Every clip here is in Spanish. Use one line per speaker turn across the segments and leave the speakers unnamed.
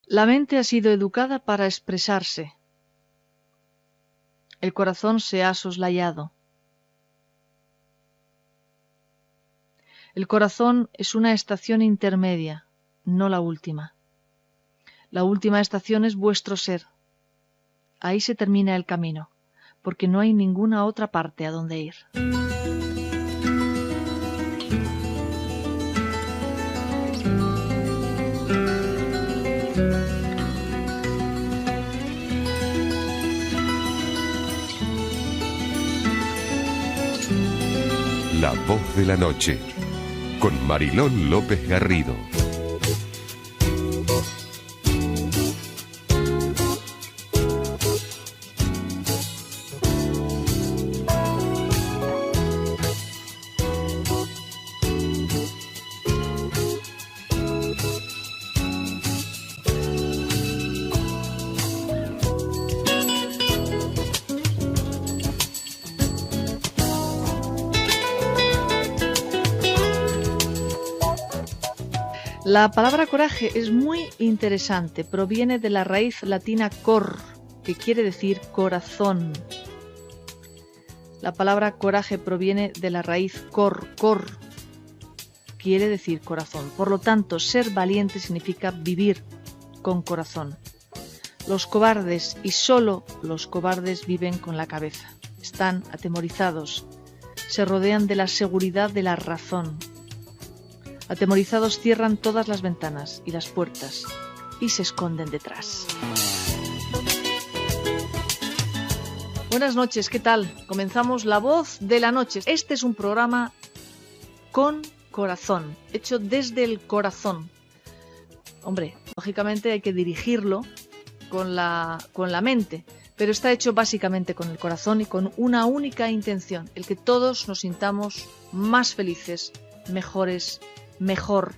La mente ha sido educada para expresarse. El corazón se ha soslayado. El corazón es una estación intermedia, no la última. La última estación es vuestro ser. Ahí se termina el camino, porque no hay ninguna otra parte a donde ir.
La voz de la noche, con Marilón López Garrido.
La palabra coraje es muy interesante. Proviene de la raíz latina cor, que quiere decir corazón. La palabra coraje proviene de la raíz cor, quiere decir corazón. Por lo tanto, ser valiente significa vivir con corazón. Los cobardes, y solo los cobardes, viven con la cabeza. Están atemorizados. Se rodean de la seguridad de la razón. Atemorizados cierran todas las ventanas y las puertas y se esconden detrás. Buenas noches, ¿qué tal? Comenzamos La Voz de la Noche. Este es un programa con corazón, hecho desde el corazón. Hombre, lógicamente hay que dirigirlo con la mente, pero está hecho básicamente con el corazón y con una única intención, el que todos nos sintamos más felices, mejores, mejor,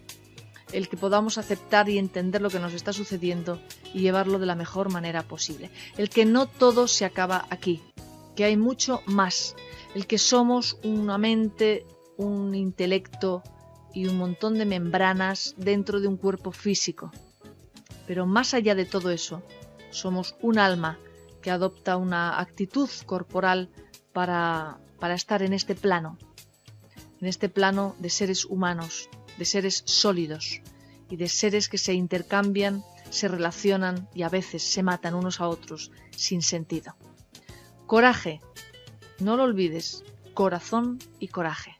el que podamos aceptar y entender lo que nos está sucediendo y llevarlo de la mejor manera posible. El que no todo se acaba aquí, que hay mucho más, el que somos una mente, un intelecto y un montón de membranas dentro de un cuerpo físico. Pero más allá de todo eso, somos un alma que adopta una actitud corporal para estar en este plano de seres humanos, de seres sólidos y de seres que se intercambian, se relacionan y a veces se matan unos a otros sin sentido. Coraje, no lo olvides, corazón y coraje.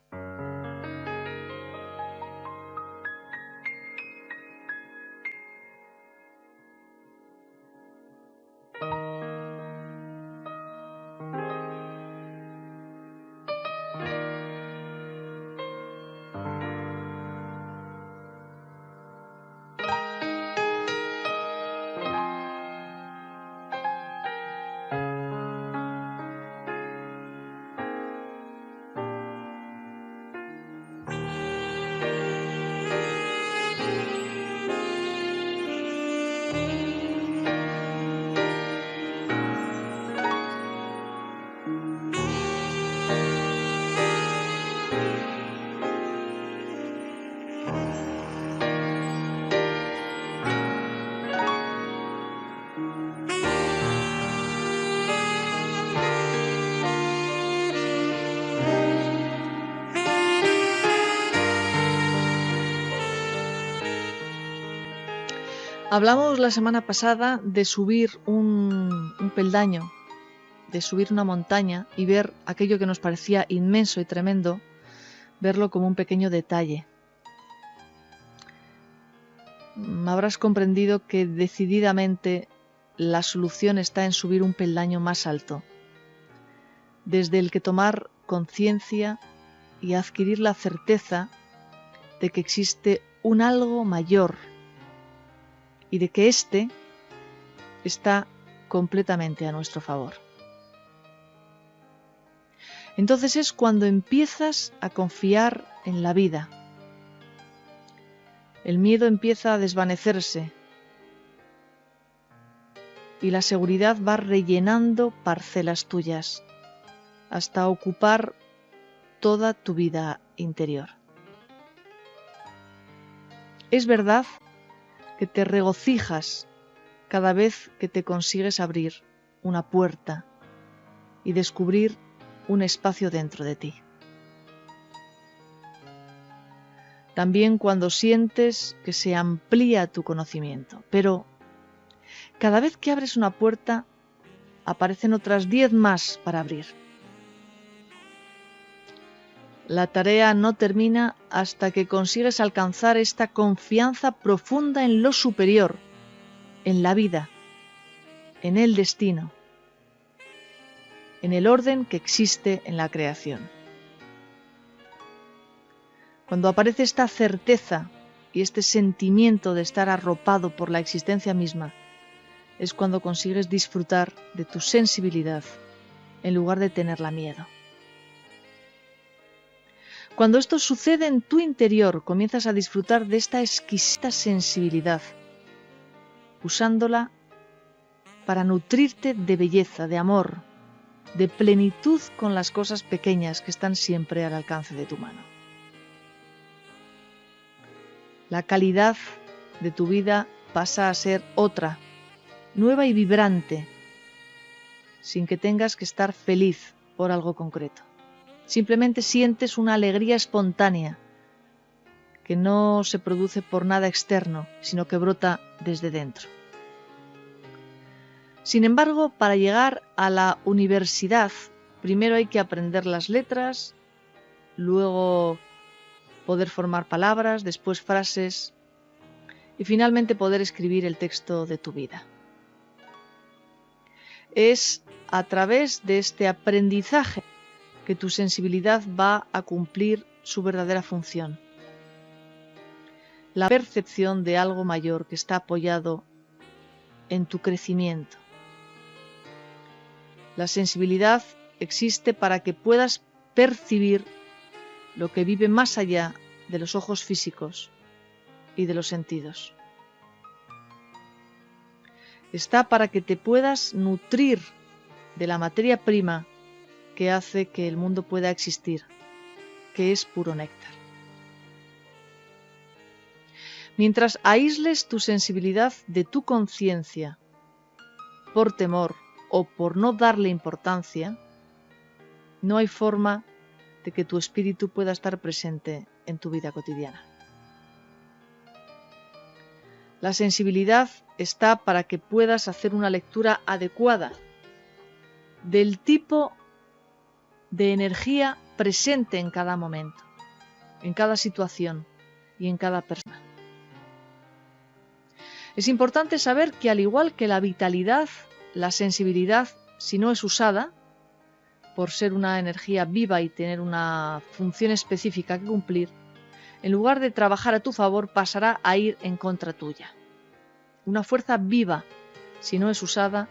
Hablamos la semana pasada de subir un peldaño, de subir una montaña y ver aquello que nos parecía inmenso y tremendo, verlo como un pequeño detalle. Habrás comprendido que decididamente la solución está en subir un peldaño más alto, desde el que tomar conciencia y adquirir la certeza de que existe un algo mayor y de que éste está completamente a nuestro favor. Entonces es cuando empiezas a confiar en la vida. El miedo empieza a desvanecerse y la seguridad va rellenando parcelas tuyas hasta ocupar toda tu vida interior. Es verdad que te regocijas cada vez que te consigues abrir una puerta y descubrir un espacio dentro de ti. También cuando sientes que se amplía tu conocimiento, pero cada vez que abres una puerta aparecen otras 10 más para abrir. La tarea no termina hasta que consigues alcanzar esta confianza profunda en lo superior, en la vida, en el destino, en el orden que existe en la creación. Cuando aparece esta certeza y este sentimiento de estar arropado por la existencia misma, es cuando consigues disfrutar de tu sensibilidad en lugar de tenerla miedo. Cuando esto sucede en tu interior, comienzas a disfrutar de esta exquisita sensibilidad, usándola para nutrirte de belleza, de amor, de plenitud con las cosas pequeñas que están siempre al alcance de tu mano. La calidad de tu vida pasa a ser otra, nueva y vibrante, sin que tengas que estar feliz por algo concreto. Simplemente sientes una alegría espontánea que no se produce por nada externo, sino que brota desde dentro. Sin embargo, para llegar a la universidad, primero hay que aprender las letras, luego poder formar palabras, después frases y finalmente poder escribir el texto de tu vida. Es a través de este aprendizaje que tu sensibilidad va a cumplir su verdadera función. La percepción de algo mayor que está apoyado en tu crecimiento. La sensibilidad existe para que puedas percibir lo que vive más allá de los ojos físicos y de los sentidos. Está para que te puedas nutrir de la materia prima que hace que el mundo pueda existir, que es puro néctar. Mientras aísles tu sensibilidad de tu conciencia por temor o por no darle importancia, no hay forma de que tu espíritu pueda estar presente en tu vida cotidiana. La sensibilidad está para que puedas hacer una lectura adecuada del tipo de energía presente en cada momento, en cada situación y en cada persona. Es importante saber que al igual que la vitalidad, la sensibilidad, si no es usada, por ser una energía viva y tener una función específica que cumplir, en lugar de trabajar a tu favor, pasará a ir en contra tuya. Una fuerza viva, si no es usada,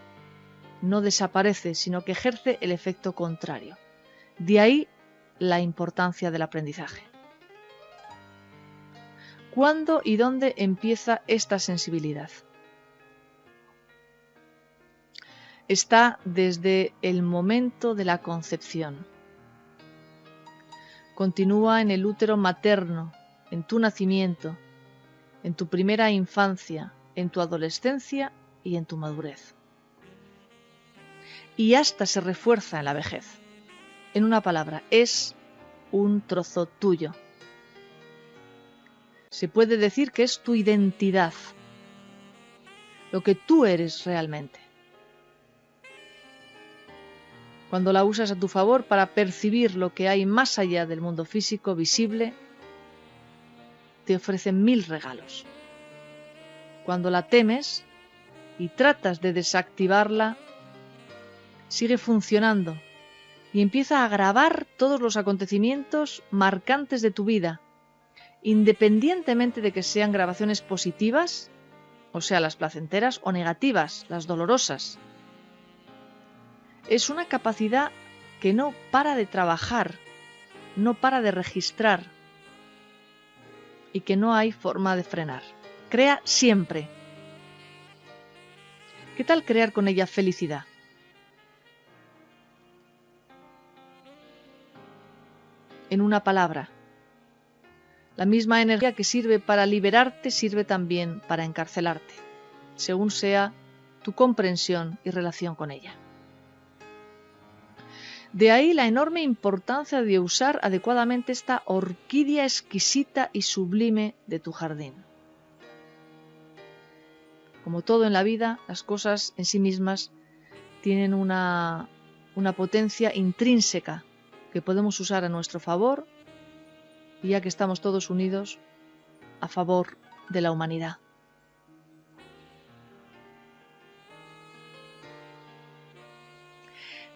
no desaparece, sino que ejerce el efecto contrario. De ahí la importancia del aprendizaje. ¿Cuándo y dónde empieza esta sensibilidad? Está desde el momento de la concepción. Continúa en el útero materno, en tu nacimiento, en tu primera infancia, en tu adolescencia y en tu madurez. Y hasta se refuerza en la vejez. En una palabra, es un trozo tuyo. Se puede decir que es tu identidad, lo que tú eres realmente. Cuando la usas a tu favor para percibir lo que hay más allá del mundo físico visible, te ofrece 1000 regalos. Cuando la temes y tratas de desactivarla, sigue funcionando y empieza a grabar todos los acontecimientos marcantes de tu vida, independientemente de que sean grabaciones positivas, o sea, las placenteras, o negativas, las dolorosas. Es una capacidad que no para de trabajar, no para de registrar y que no hay forma de frenar. Crea siempre. ¿Qué tal crear con ella felicidad? En una palabra. La misma energía que sirve para liberarte sirve también para encarcelarte, según sea tu comprensión y relación con ella. De ahí la enorme importancia de usar adecuadamente esta orquídea exquisita y sublime de tu jardín. Como todo en la vida, las cosas en sí mismas tienen una potencia intrínseca que podemos usar a nuestro favor, y ya que estamos todos unidos, a favor de la humanidad.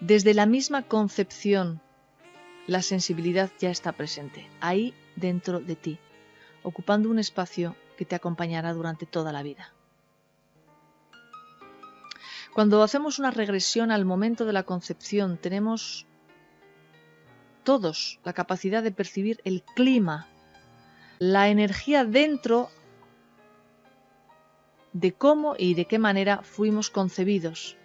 Desde la misma concepción, la sensibilidad ya está presente, ahí dentro de ti, ocupando un espacio que te acompañará durante toda la vida. Cuando hacemos una regresión al momento de la concepción, tenemos todos la capacidad de percibir el clima, la energía dentro de cómo y de qué manera fuimos concebidos,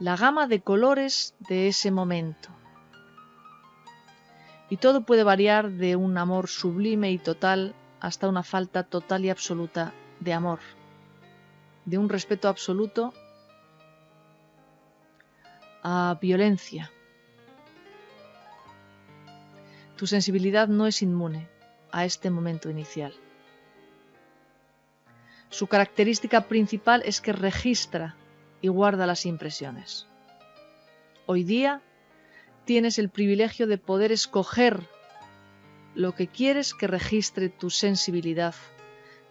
la gama de colores de ese momento. Y todo puede variar de un amor sublime y total hasta una falta total y absoluta de amor, de un respeto absoluto a violencia. Tu sensibilidad no es inmune a este momento inicial. Su característica principal es que registra y guarda las impresiones. Hoy día tienes el privilegio de poder escoger lo que quieres que registre tu sensibilidad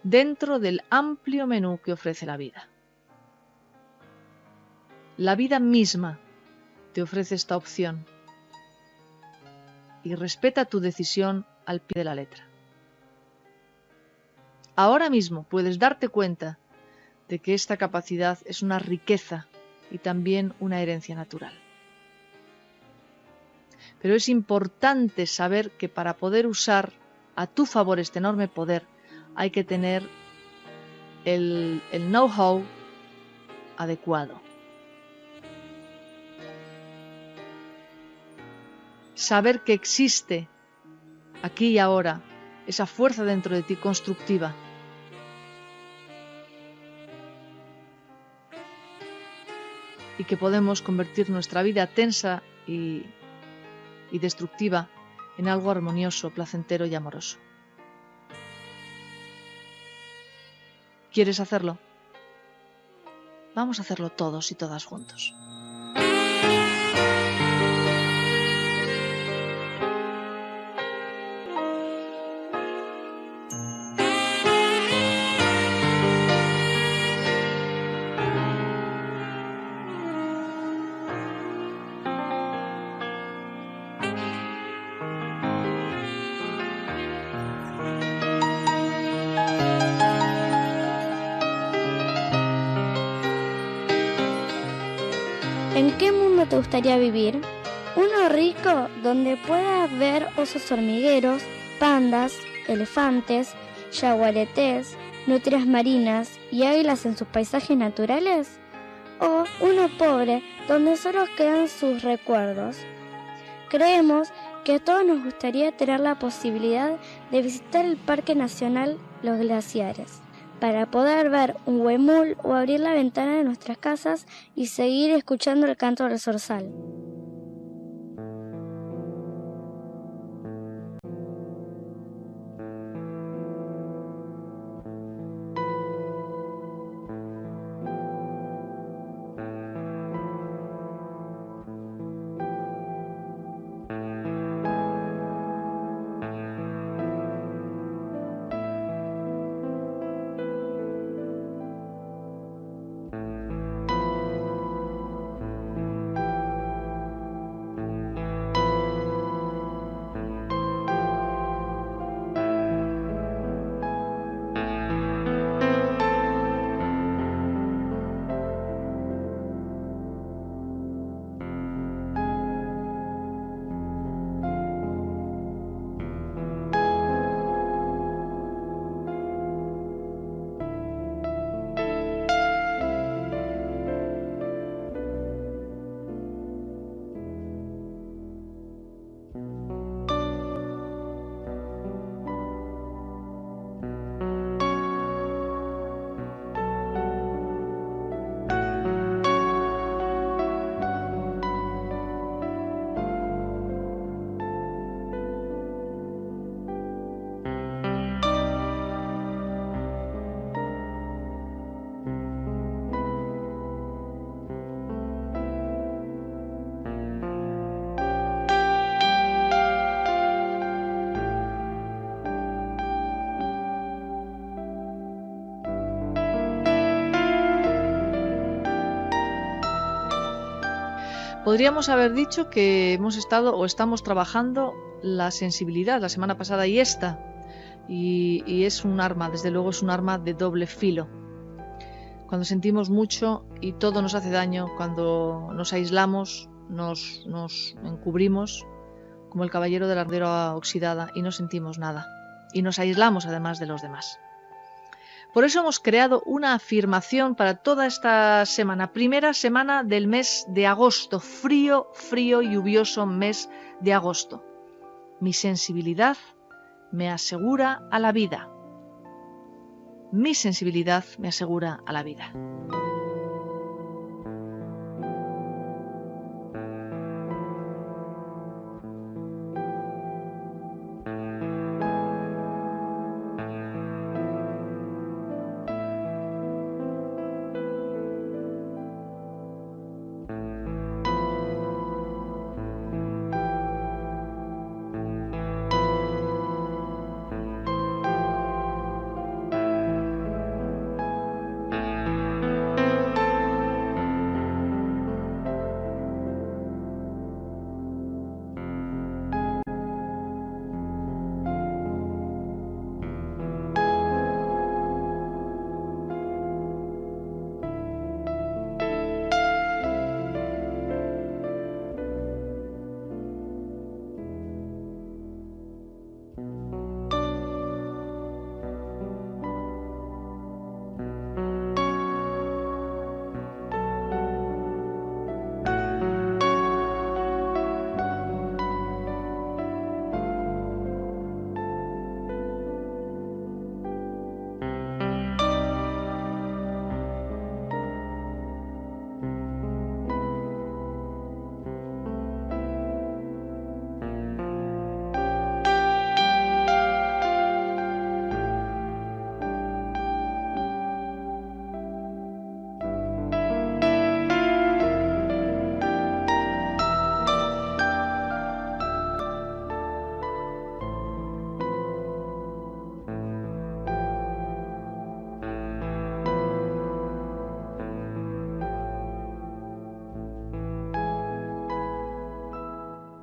dentro del amplio menú que ofrece la vida. La vida misma te ofrece esta opción y respeta tu decisión al pie de la letra. Ahora mismo puedes darte cuenta de que esta capacidad es una riqueza y también una herencia natural. Pero es importante saber que para poder usar a tu favor este enorme poder hay que tener el know-how adecuado. Saber que existe aquí y ahora esa fuerza dentro de ti constructiva. Y que podemos convertir nuestra vida tensa y destructiva en algo armonioso, placentero y amoroso. ¿Quieres hacerlo? Vamos a hacerlo todos y todas juntos.
¿En qué mundo te gustaría vivir? Uno rico donde puedas ver osos hormigueros, pandas, elefantes, yaguaretés, nutrias marinas y águilas en sus paisajes naturales. ¿O uno pobre donde solo quedan sus recuerdos? Creemos que a todos nos gustaría tener la posibilidad de visitar el Parque Nacional Los Glaciares, para poder ver un huemul o abrir la ventana de nuestras casas y seguir escuchando el canto del zorzal.
Podríamos haber dicho que hemos estado o estamos trabajando la sensibilidad la semana pasada y esta, y es un arma, desde luego es un arma de doble filo. Cuando sentimos mucho y todo nos hace daño, cuando nos aislamos, nos encubrimos como el caballero de la ardera oxidada y no sentimos nada. Y nos aislamos además de los demás. Por eso hemos creado una afirmación para toda esta semana, primera semana del mes de agosto, frío, lluvioso mes de agosto. Mi sensibilidad me asegura a la vida. Mi sensibilidad me asegura a la vida.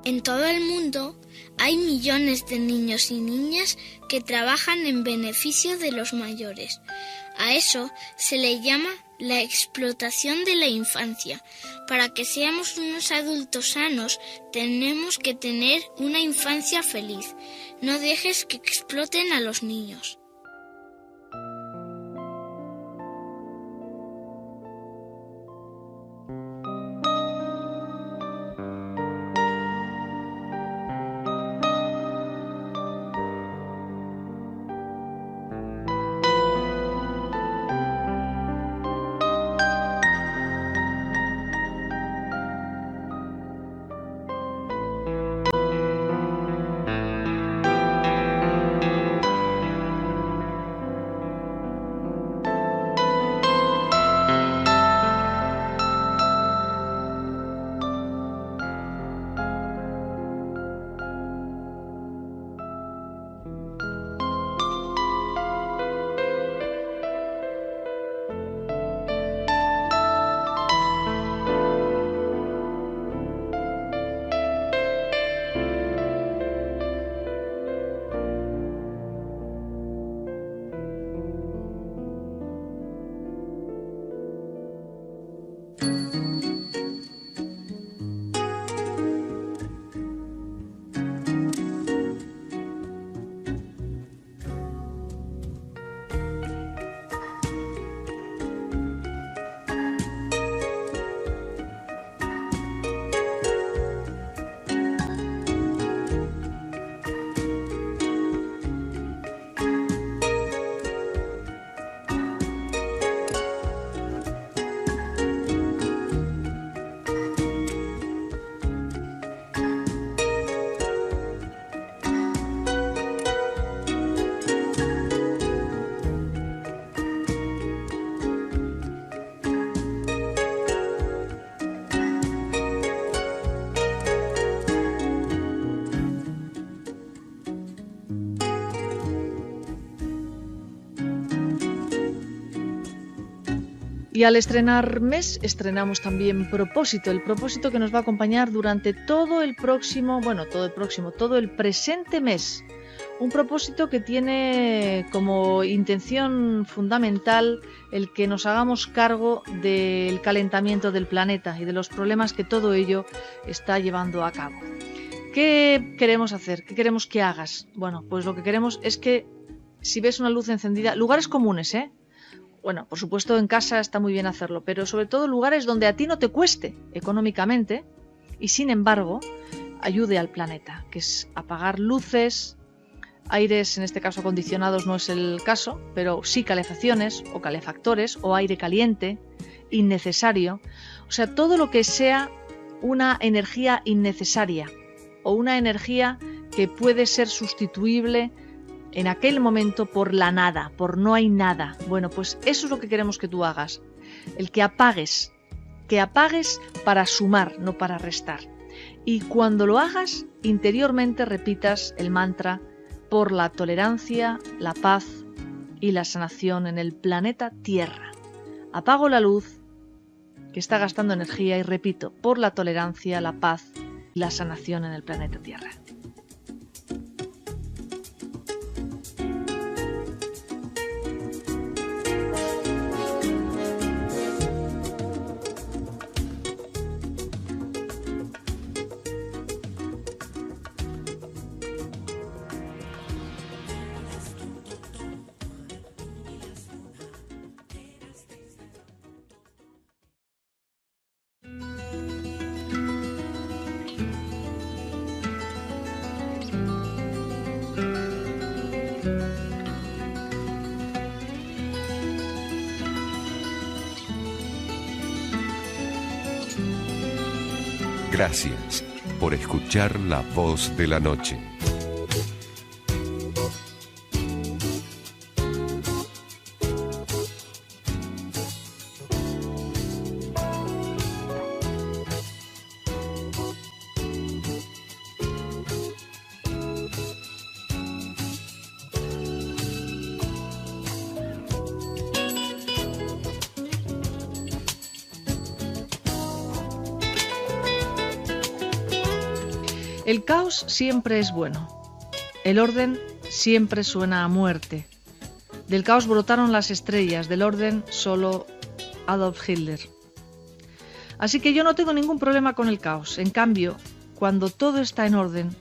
En todo el mundo hay millones de niños y niñas que trabajan en beneficio de los mayores. A eso se le llama la explotación de la infancia. Para que seamos unos adultos sanos, tenemos que tener una infancia feliz. No dejes que exploten a los niños.
Y al estrenar mes, estrenamos también propósito, el propósito que nos va a acompañar durante todo el presente mes. Un propósito que tiene como intención fundamental el que nos hagamos cargo del calentamiento del planeta y de los problemas que todo ello está llevando a cabo. ¿Qué queremos hacer? ¿Qué queremos que hagas? Bueno, pues lo que queremos es que si ves una luz encendida, lugares comunes, Bueno, por supuesto en casa está muy bien hacerlo, pero sobre todo lugares donde a ti no te cueste económicamente y sin embargo ayude al planeta, que es apagar luces, aires, en este caso acondicionados no es el caso, pero sí calefacciones o calefactores o aire caliente, innecesario, o sea, todo lo que sea una energía innecesaria o una energía que puede ser sustituible en aquel momento por la nada, por no hay nada. Bueno, pues eso es lo que queremos que tú hagas. El que apagues para sumar, no para restar. Y cuando lo hagas, interiormente repitas el mantra por la tolerancia, la paz y la sanación en el planeta Tierra. Apago la luz que está gastando energía y repito, por la tolerancia, la paz y la sanación en el planeta Tierra.
Gracias por escuchar La Voz de la Noche.
El caos siempre es bueno. El orden siempre suena a muerte. Del caos brotaron las estrellas, del orden solo Adolf Hitler. Así que yo no tengo ningún problema con el caos. En cambio, cuando todo está en orden,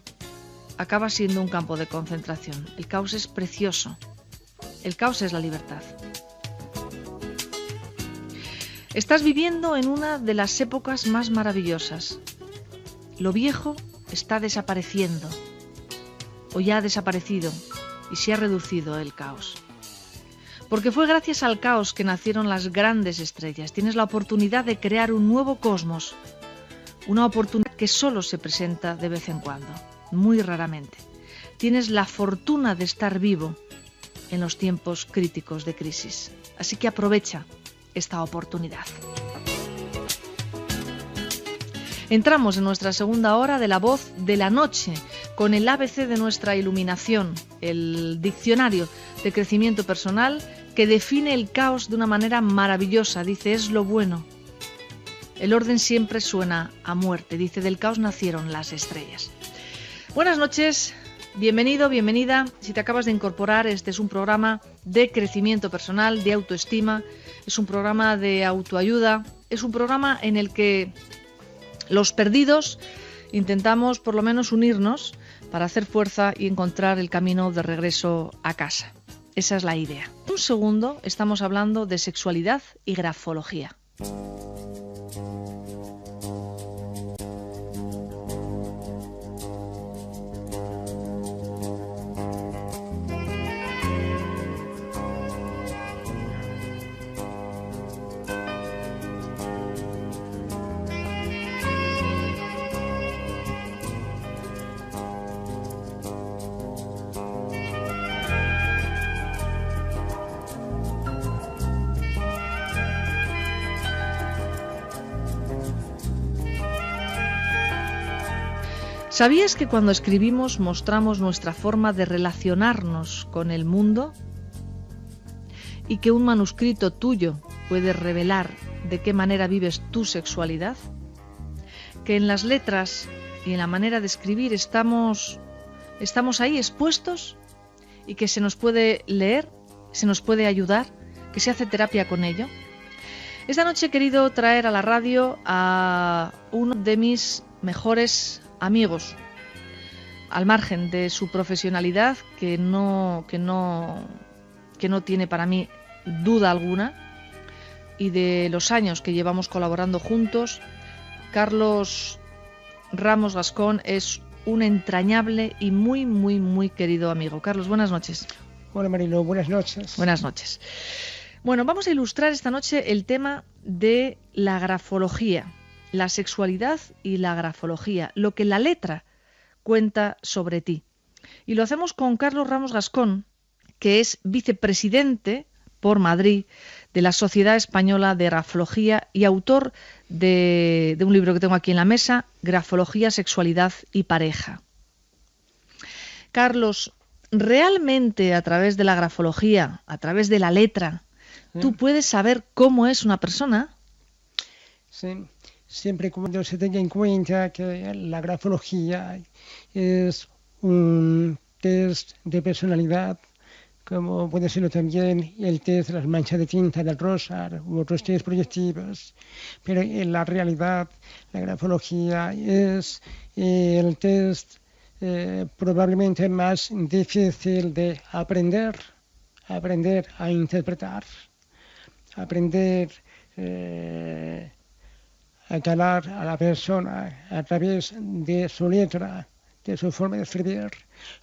acaba siendo un campo de concentración. El caos es precioso. El caos es la libertad. Estás viviendo en una de las épocas más maravillosas. Lo viejo está desapareciendo, o ya ha desaparecido, y se ha reducido el caos. Porque fue gracias al caos que nacieron las grandes estrellas. Tienes la oportunidad de crear un nuevo cosmos, una oportunidad que solo se presenta de vez en cuando, muy raramente. Tienes la fortuna de estar vivo en los tiempos críticos de crisis. Así que aprovecha esta oportunidad. Entramos en nuestra segunda hora de La Voz de la Noche, con el ABC de nuestra iluminación, el diccionario de crecimiento personal que define el caos de una manera maravillosa. Dice, es lo bueno. El orden siempre suena a muerte. Dice, del caos nacieron las estrellas. Buenas noches, bienvenido, bienvenida. Si te acabas de incorporar, este es un programa de crecimiento personal, de autoestima, es un programa de autoayuda, es un programa en el que los perdidos intentamos por lo menos unirnos para hacer fuerza y encontrar el camino de regreso a casa. Esa es la idea. Un segundo, estamos hablando de sexualidad y grafología. ¿Sabías que cuando escribimos mostramos nuestra forma de relacionarnos con el mundo? Y que un manuscrito tuyo puede revelar de qué manera vives tu sexualidad, que en las letras y en la manera de escribir estamos ahí expuestos y que se nos puede leer, se nos puede ayudar, que se hace terapia con ello. Esta noche he querido traer a la radio a uno de mis mejores amigos, al margen de su profesionalidad, que no tiene para mí duda alguna, y de los años que llevamos colaborando juntos. Carlos Ramos Gascón es un entrañable y muy, muy, muy querido amigo. Carlos, buenas noches.
Hola Marilo, buenas noches.
Buenas noches. Bueno, vamos a ilustrar esta noche el tema de la grafología, la sexualidad y la grafología, lo que la letra cuenta sobre ti. Y lo hacemos con Carlos Ramos Gascón, que es vicepresidente por Madrid de la Sociedad Española de Grafología y autor de un libro que tengo aquí en la mesa, Grafología, Sexualidad y Pareja. Carlos, ¿realmente a través de la grafología, a través de la letra, tú puedes saber cómo es una persona?
Sí, siempre cuando se tenga en cuenta que la grafología es un test de personalidad, como puede serlo también el test de las manchas de tinta del rosa u otros test proyectivos. Pero en la realidad la grafología es el test probablemente más difícil de aprender a interpretar, aprender a calar a la persona a través de su letra, de su forma de escribir.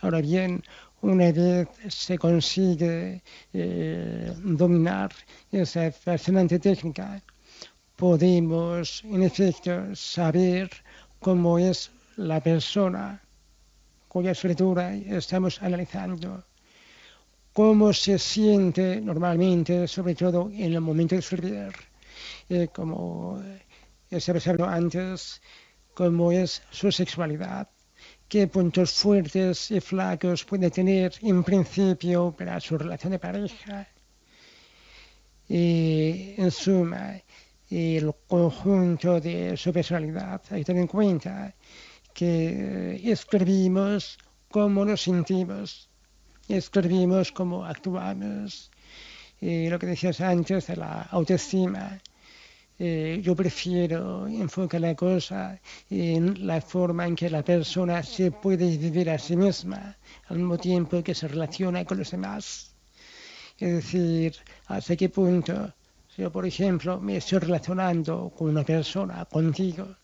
Ahora bien, una vez se consigue dominar esa fascinante técnica, podemos en efecto saber cómo es la persona cuya escritura estamos analizando, cómo se siente normalmente, sobre todo en el momento de escribir, como se habló antes, cómo es su sexualidad, qué puntos fuertes y flacos puede tener en principio para su relación de pareja. Y en suma, el conjunto de su personalidad. Hay que tener en cuenta que escribimos cómo nos sentimos, escribimos cómo actuamos. Lo que decías antes de la autoestima. Yo prefiero enfocar la cosa en la forma en que la persona se puede vivir a sí misma al mismo tiempo que se relaciona con los demás. Es decir, hasta qué punto yo, por ejemplo, me estoy relacionando con una persona, contigo,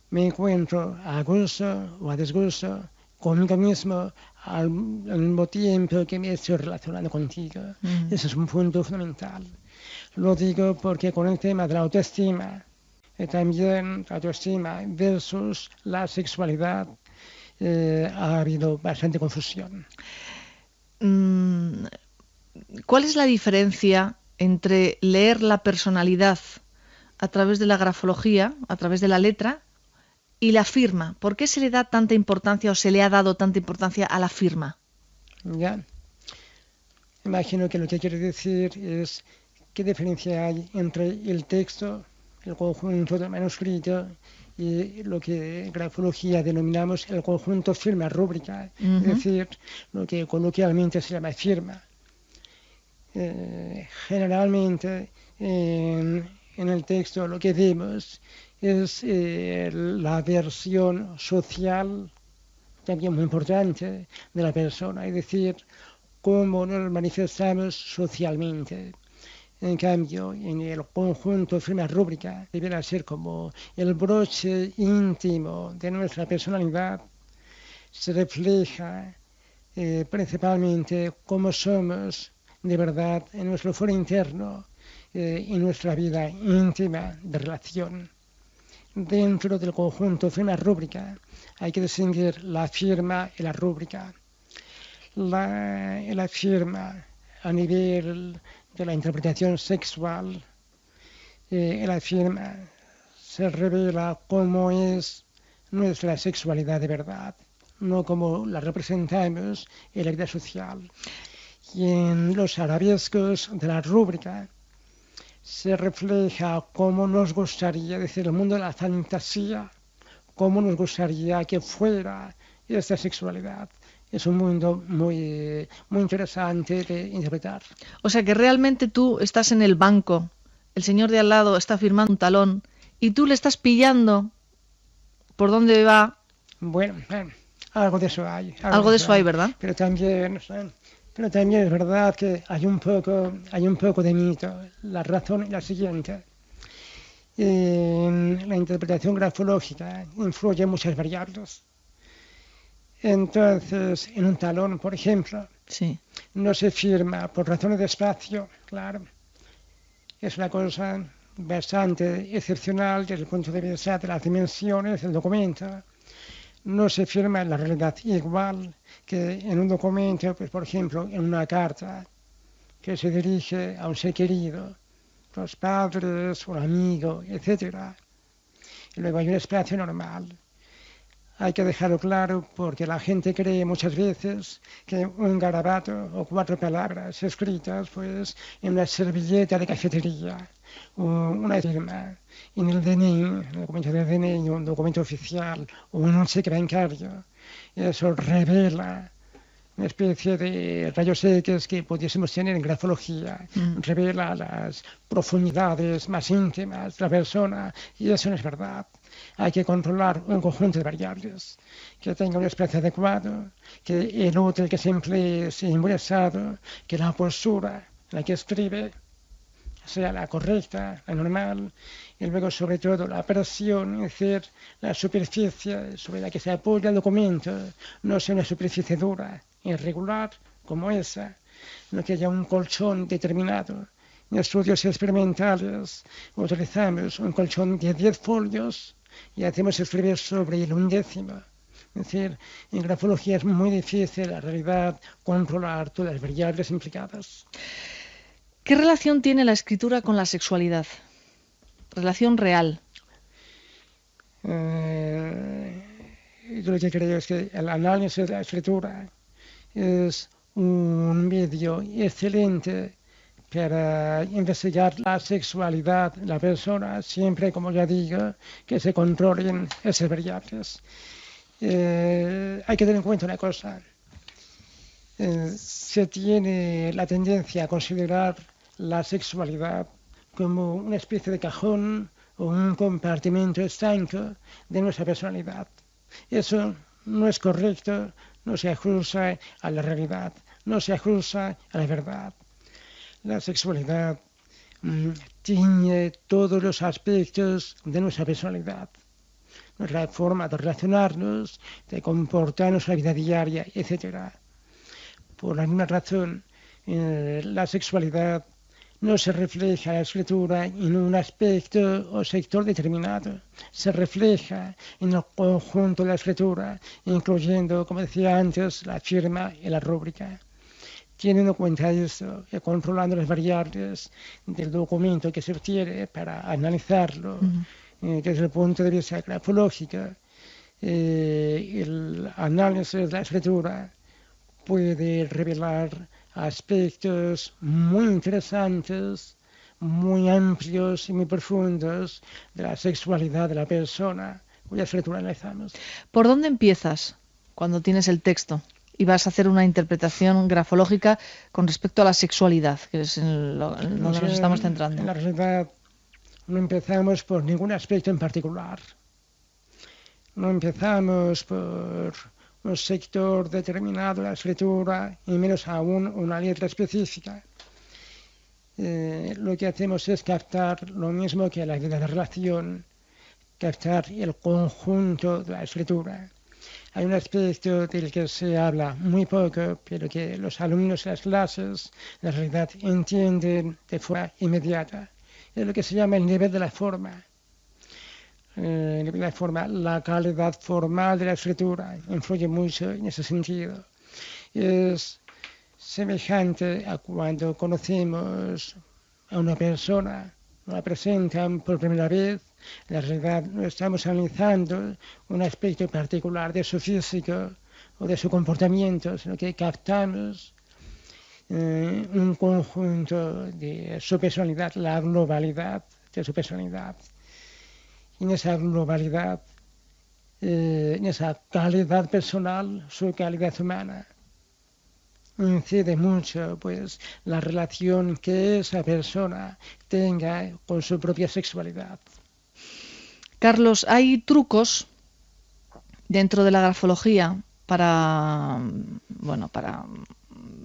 me encuentro a gusto o a disgusto conmigo mismo al mismo tiempo que me estoy relacionando contigo. Ese es un punto fundamental. Lo digo porque con el tema de la autoestima, también la autoestima versus la sexualidad, ha habido bastante confusión.
¿Cuál es la diferencia entre leer la personalidad a través de la grafología, a través de la letra, y la firma? ¿Por qué se le da tanta importancia o se le ha dado tanta importancia a la firma?
Ya, imagino que lo que quiere decir es qué diferencia hay entre el texto, el conjunto del manuscrito, y lo que en grafología denominamos el conjunto firma rúbrica, es decir, lo que coloquialmente se llama firma. Generalmente en el texto lo que vemos es la versión social, también muy importante, de la persona, es decir, cómo nos manifestamos socialmente. En cambio, en el conjunto firma rúbrica, debería ser como el broche íntimo de nuestra personalidad, se refleja principalmente cómo somos de verdad en nuestro foro interno, en nuestra vida íntima de relación. Dentro del conjunto firma rúbrica hay que distinguir la firma y la rúbrica. La firma a nivel de la interpretación sexual, la firma se revela cómo es nuestra sexualidad de verdad, no como la representamos en la vida social. Y en los arabescos de la rúbrica se refleja cómo nos gustaría, es decir, el mundo de la fantasía, cómo nos gustaría que fuera esta sexualidad. Es un mundo muy interesante de interpretar.
O sea que realmente tú estás en el banco, el señor de al lado está firmando un talón y tú le estás pillando por dónde va.
Bueno, algo de eso hay.
Algo de eso hay, ¿verdad?
Pero también es verdad que hay un poco de mito. La razón es la siguiente. La interpretación grafológica influye en muchas variables. Entonces, en un talón, por ejemplo,
sí,
no se firma por razones de espacio, claro. Es una cosa bastante excepcional desde el punto de vista de las dimensiones del documento. No se firma en la realidad igual que en un documento, pues, por ejemplo, en una carta que se dirige a un ser querido, los padres, un amigo, etc. Y luego hay un espacio normal. Hay que dejarlo claro porque la gente cree muchas veces que un garabato o 4 palabras escritas pues en una servilleta de cafetería o una firma en el DNI, en el documento del DNI, un documento oficial o en un cheque bancario. Eso revela una especie de rayos X que pudiésemos tener en grafología. Revela las profundidades más íntimas de la persona y eso no es verdad. Hay que controlar un conjunto de variables, que tenga un espacio adecuado, que el útil que se emplee sea embelesado, que la postura en la que escribe sea la correcta, la normal, y luego sobre todo la presión, es decir, la superficie sobre la que se apoya el documento, no sea una superficie dura, irregular como esa, sino que haya un colchón determinado. En estudios experimentales utilizamos un colchón de 10 folios y hacemos escribir sobre el 1/10. Es decir, en grafología es muy difícil, en realidad, controlar todas las variables implicadas.
¿Qué relación tiene la escritura con la sexualidad? Relación real.
Yo lo que creo es que el análisis de la escritura es un medio excelente para investigar la sexualidad de la persona, siempre, como ya digo, que se controlen esas variables. Hay que tener en cuenta una cosa. Se tiene la tendencia a considerar la sexualidad como una especie de cajón o un compartimento estanco de nuestra personalidad. Eso no es correcto, no se ajusta a la realidad, no se ajusta a la verdad. La sexualidad tiñe todos los aspectos de nuestra personalidad, nuestra forma de relacionarnos, de comportarnos en la vida diaria, etc. Por la misma razón, la sexualidad no se refleja en la escritura en un aspecto o sector determinado, se refleja en el conjunto de la escritura, incluyendo, como decía antes, la firma y la rúbrica. Teniendo en cuenta esto, controlando las variables del documento que se obtiene para analizarlo desde el punto de vista grafológico, el análisis de la escritura puede revelar aspectos muy interesantes, muy amplios y muy profundos de la sexualidad de la persona cuya escritura analizamos.
¿Por dónde empiezas cuando tienes el texto y vas a hacer una interpretación grafológica con respecto a la sexualidad, que es en donde nos estamos centrando?
En la realidad no empezamos por ningún aspecto en particular. No empezamos por un sector determinado de la escritura y menos aún una letra específica. Lo que hacemos es captar lo mismo que la idea de relación, captar el conjunto de la escritura. Hay un aspecto del que se habla muy poco, pero que los alumnos de las clases en realidad entienden de forma inmediata. Es lo que se llama el nivel de la forma. La calidad formal de la escritura influye mucho en ese sentido. Es semejante a cuando conocemos a una persona, nos la presentan por primera vez. En realidad no estamos analizando un aspecto particular de su físico o de su comportamiento, sino que captamos un conjunto de su personalidad, la globalidad de su personalidad. Y en esa globalidad, en esa calidad personal, su calidad humana, incide mucho pues la relación que esa persona tenga con su propia sexualidad.
Carlos, ¿hay trucos dentro de la grafología para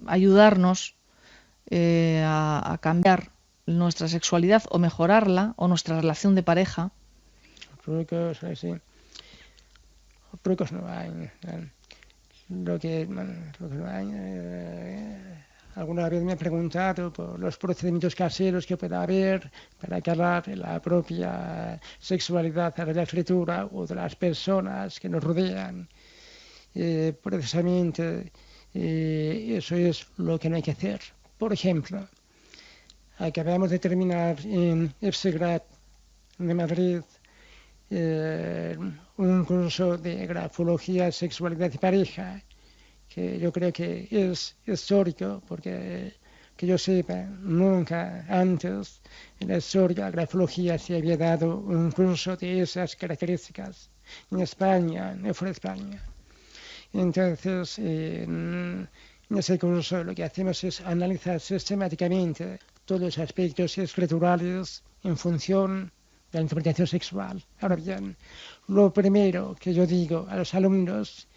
ayudarnos a cambiar nuestra sexualidad o mejorarla o nuestra relación de pareja?
Trucos, sí. Trucos no hay. Lo que no hay. Alguna vez me he preguntado por los procedimientos caseros que pueda haber para acabar la propia sexualidad de la escritura o de las personas que nos rodean. Precisamente eso es lo que no hay que hacer. Por ejemplo, acabamos de terminar en EPSEGRAD de Madrid un curso de grafología, sexualidad y pareja, que yo creo que es histórico, porque que yo sepa, nunca antes en la historia de la grafología se había dado un curso de esas características en España, no fuera de España. Entonces, en ese curso lo que hacemos es analizar sistemáticamente todos los aspectos escriturales en función de la interpretación sexual. Ahora bien, lo primero que yo digo a los alumnos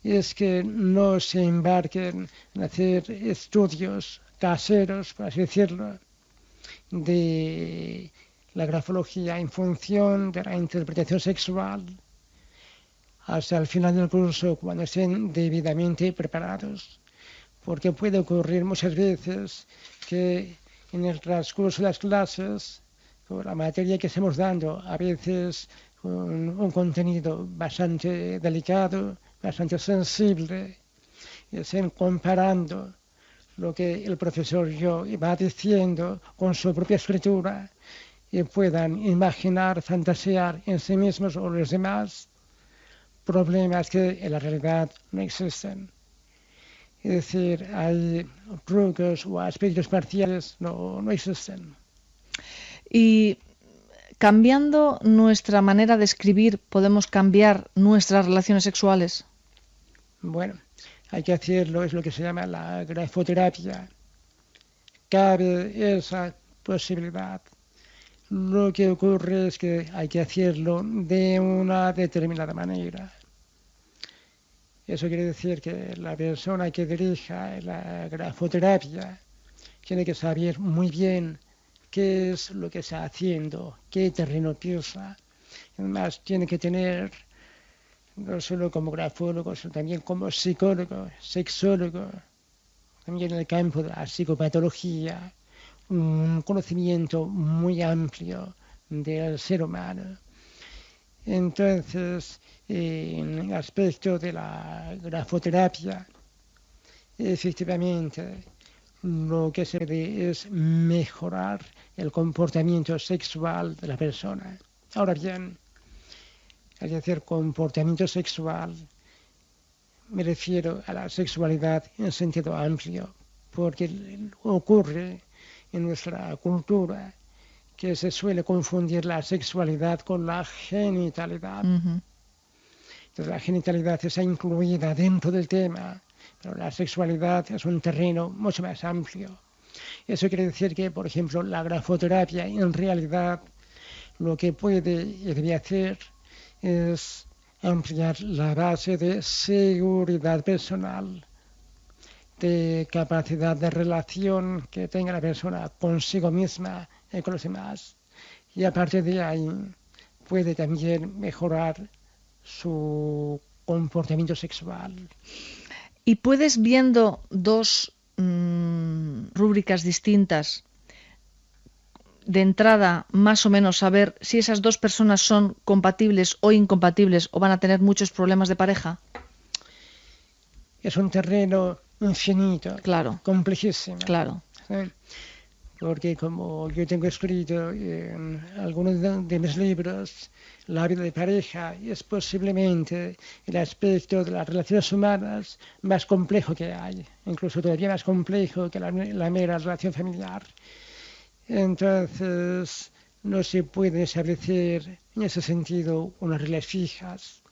es que no se embarquen en hacer estudios caseros, por así decirlo, de la grafología en función de la interpretación sexual hasta el final del curso, cuando estén debidamente preparados. Porque puede ocurrir muchas veces que en el transcurso de las clases, con la materia que estemos dando, a veces con un contenido bastante delicado, bastante sensible, y estén comparando lo que el profesor yo va diciendo con su propia escritura y puedan imaginar, fantasear en sí mismos o los demás problemas que en la realidad no existen. Es decir, hay trucos o aspectos parciales no existen.
Y cambiando nuestra manera de escribir, ¿podemos cambiar nuestras relaciones sexuales?
Bueno, hay que hacerlo, es lo que se llama la grafoterapia. Cabe esa posibilidad. Lo que ocurre es que hay que hacerlo de una determinada manera. Eso quiere decir que la persona que dirija la grafoterapia tiene que saber muy bien qué es lo que está haciendo, qué terreno pisa. Además, tiene que tener, no solo como grafólogo, sino también como psicólogo, sexólogo, también en el campo de la psicopatología, un conocimiento muy amplio del ser humano. Entonces, en el aspecto de la grafoterapia, efectivamente, lo que se debe es mejorar el comportamiento sexual de la persona. Ahora bien, es decir, comportamiento sexual, me refiero a la sexualidad en sentido amplio, porque ocurre en nuestra cultura que se suele confundir la sexualidad con la genitalidad.
Uh-huh.
Entonces la genitalidad está incluida dentro del tema, pero la sexualidad es un terreno mucho más amplio. Eso quiere decir que, por ejemplo, la grafoterapia en realidad lo que puede y debe hacer es ampliar la base de seguridad personal, de capacidad de relación que tenga la persona consigo misma y con los demás. Y a partir de ahí puede también mejorar su comportamiento sexual.
¿Y puedes, viendo dos rúbricas distintas, de entrada más o menos saber si esas dos personas son compatibles o incompatibles o van a tener muchos problemas de pareja?
Es un terreno infinito,
claro,
complejísimo.
Claro.
¿Sí? porque como yo tengo escrito en algunos de mis libros, la vida de pareja es posiblemente el aspecto de las relaciones humanas más complejo que hay, incluso todavía más complejo que la mera relación familiar. Entonces, no se puede establecer en ese sentido unas reglas fijas.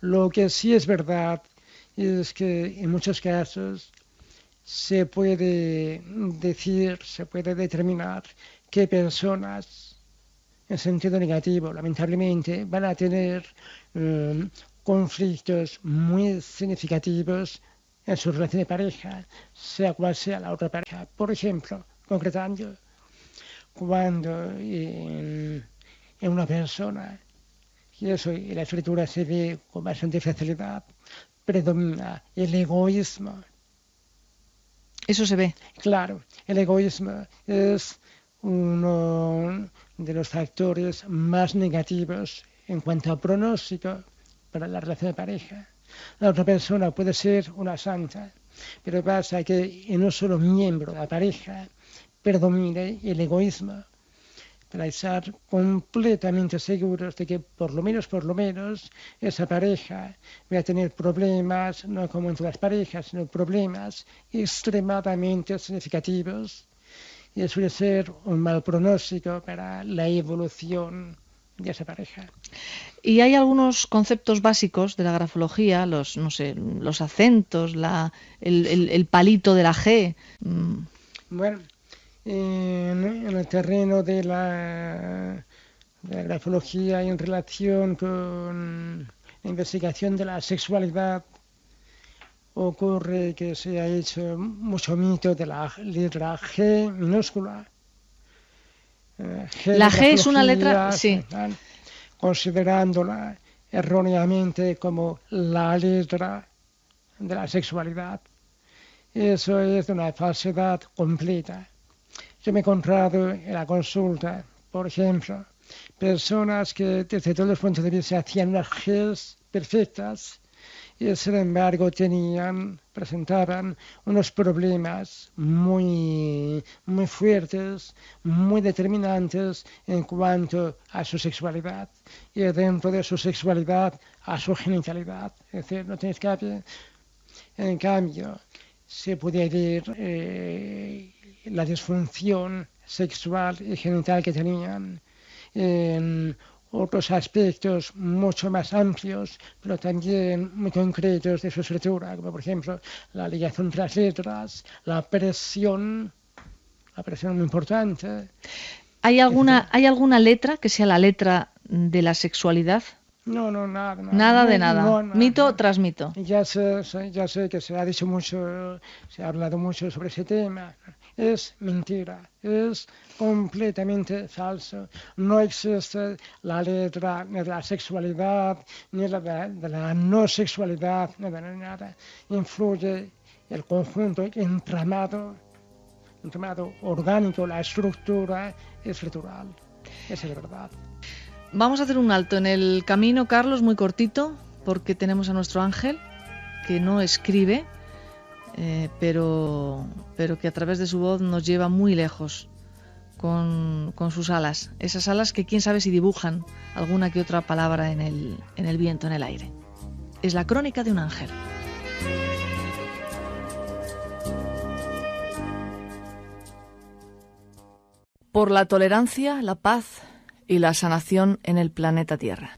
Lo que sí es verdad es que en muchos casos se puede decir, se puede determinar qué personas, en sentido negativo, lamentablemente, van a tener conflictos muy significativos en su relación de pareja, sea cual sea la otra pareja. Por ejemplo, concretando, cuando en una persona, y eso en la escritura se ve con bastante facilidad, predomina el egoísmo.
Eso se ve.
Claro, el egoísmo es uno de los factores más negativos en cuanto a pronóstico para la relación de pareja. La otra persona puede ser una santa, pero pasa que en un solo miembro de la pareja predomine el egoísmo, para estar completamente seguros de que por lo menos esa pareja va a tener problemas, no como en todas las parejas, sino problemas extremadamente significativos, y suele ser un mal pronóstico para la evolución de esa pareja.
Y hay algunos conceptos básicos de la grafología, los acentos, el palito de la G.
Bueno, en el terreno de la grafología y en relación con la investigación de la sexualidad, ocurre que se ha hecho mucho mito de la letra G minúscula.
La G es una letra, sí.
Considerándola erróneamente como la letra de la sexualidad. Eso es una falsedad completa. Yo me he encontrado en la consulta, por ejemplo, personas que desde todos los puntos de vista hacían unas Gs perfectas y sin embargo presentaban unos problemas muy fuertes, muy determinantes en cuanto a su sexualidad y dentro de su sexualidad a su genitalidad. Es decir, no tiene escape. En cambio, se puede ver la disfunción sexual y genital que tenían en otros aspectos mucho más amplios, pero también muy concretos de su escritura, como por ejemplo la ligación entre las letras, la presión muy importante.
¿Hay alguna letra que sea la letra de la sexualidad?
No, nada.
Nada de nada.
No,
mito tras mito.
Ya sé que se ha dicho mucho, se ha hablado mucho sobre ese tema. Es mentira, es completamente falso. No existe la letra ni de la sexualidad, ni la de la no sexualidad, nada. Influye el conjunto entramado orgánico, la estructura escritural. Esa es la verdad.
Vamos a hacer un alto en el camino, Carlos, muy cortito, porque tenemos a nuestro ángel, que no escribe, pero que a través de su voz nos lleva muy lejos con sus alas. Esas alas que quién sabe si dibujan alguna que otra palabra en el viento, en el aire. Es la crónica de un ángel. Por la tolerancia, la paz y la sanación en el planeta Tierra.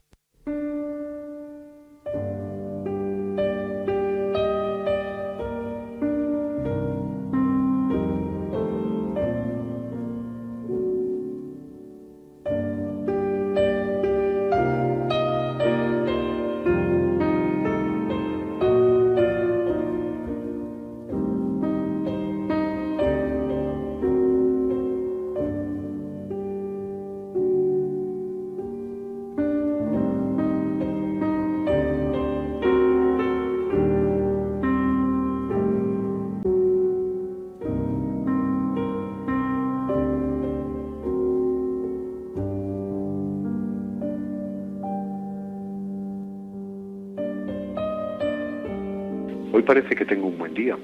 Hoy parece que tengo un buen día.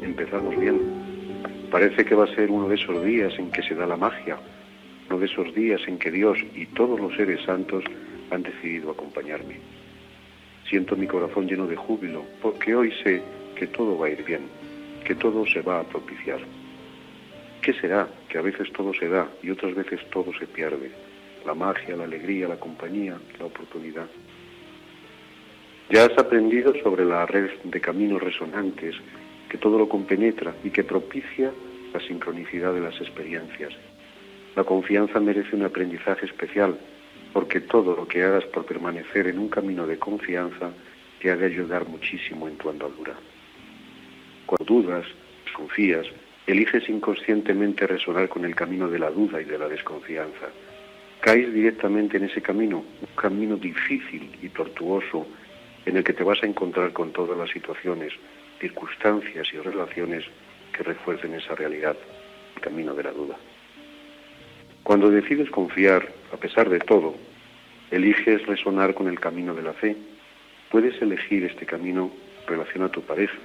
Empezamos bien. Parece que va a ser uno de esos días en que se da la magia, uno de esos días en que Dios y todos los seres santos han decidido acompañarme. Siento mi corazón lleno de júbilo, porque hoy sé que todo va a ir bien, que todo se va a propiciar. ¿Qué será? Que a veces todo se da y otras veces todo se pierde. La magia, la alegría, la compañía, la oportunidad. Ya has aprendido sobre la red de caminos resonantes, que todo lo compenetra y que propicia la sincronicidad de las experiencias. La confianza merece un aprendizaje especial, porque todo lo que hagas por permanecer en un camino de confianza te ha de ayudar muchísimo en tu andadura. Cuando dudas, desconfías, eliges inconscientemente resonar con el camino de la duda y de la desconfianza. Caes directamente en ese camino, un camino difícil y tortuoso, en el que te vas a encontrar con todas las situaciones, circunstancias y relaciones que refuercen esa realidad, el camino de la duda. Cuando decides confiar, a pesar de todo, eliges resonar con el camino de la fe. Puedes elegir este camino en relación a tu pareja,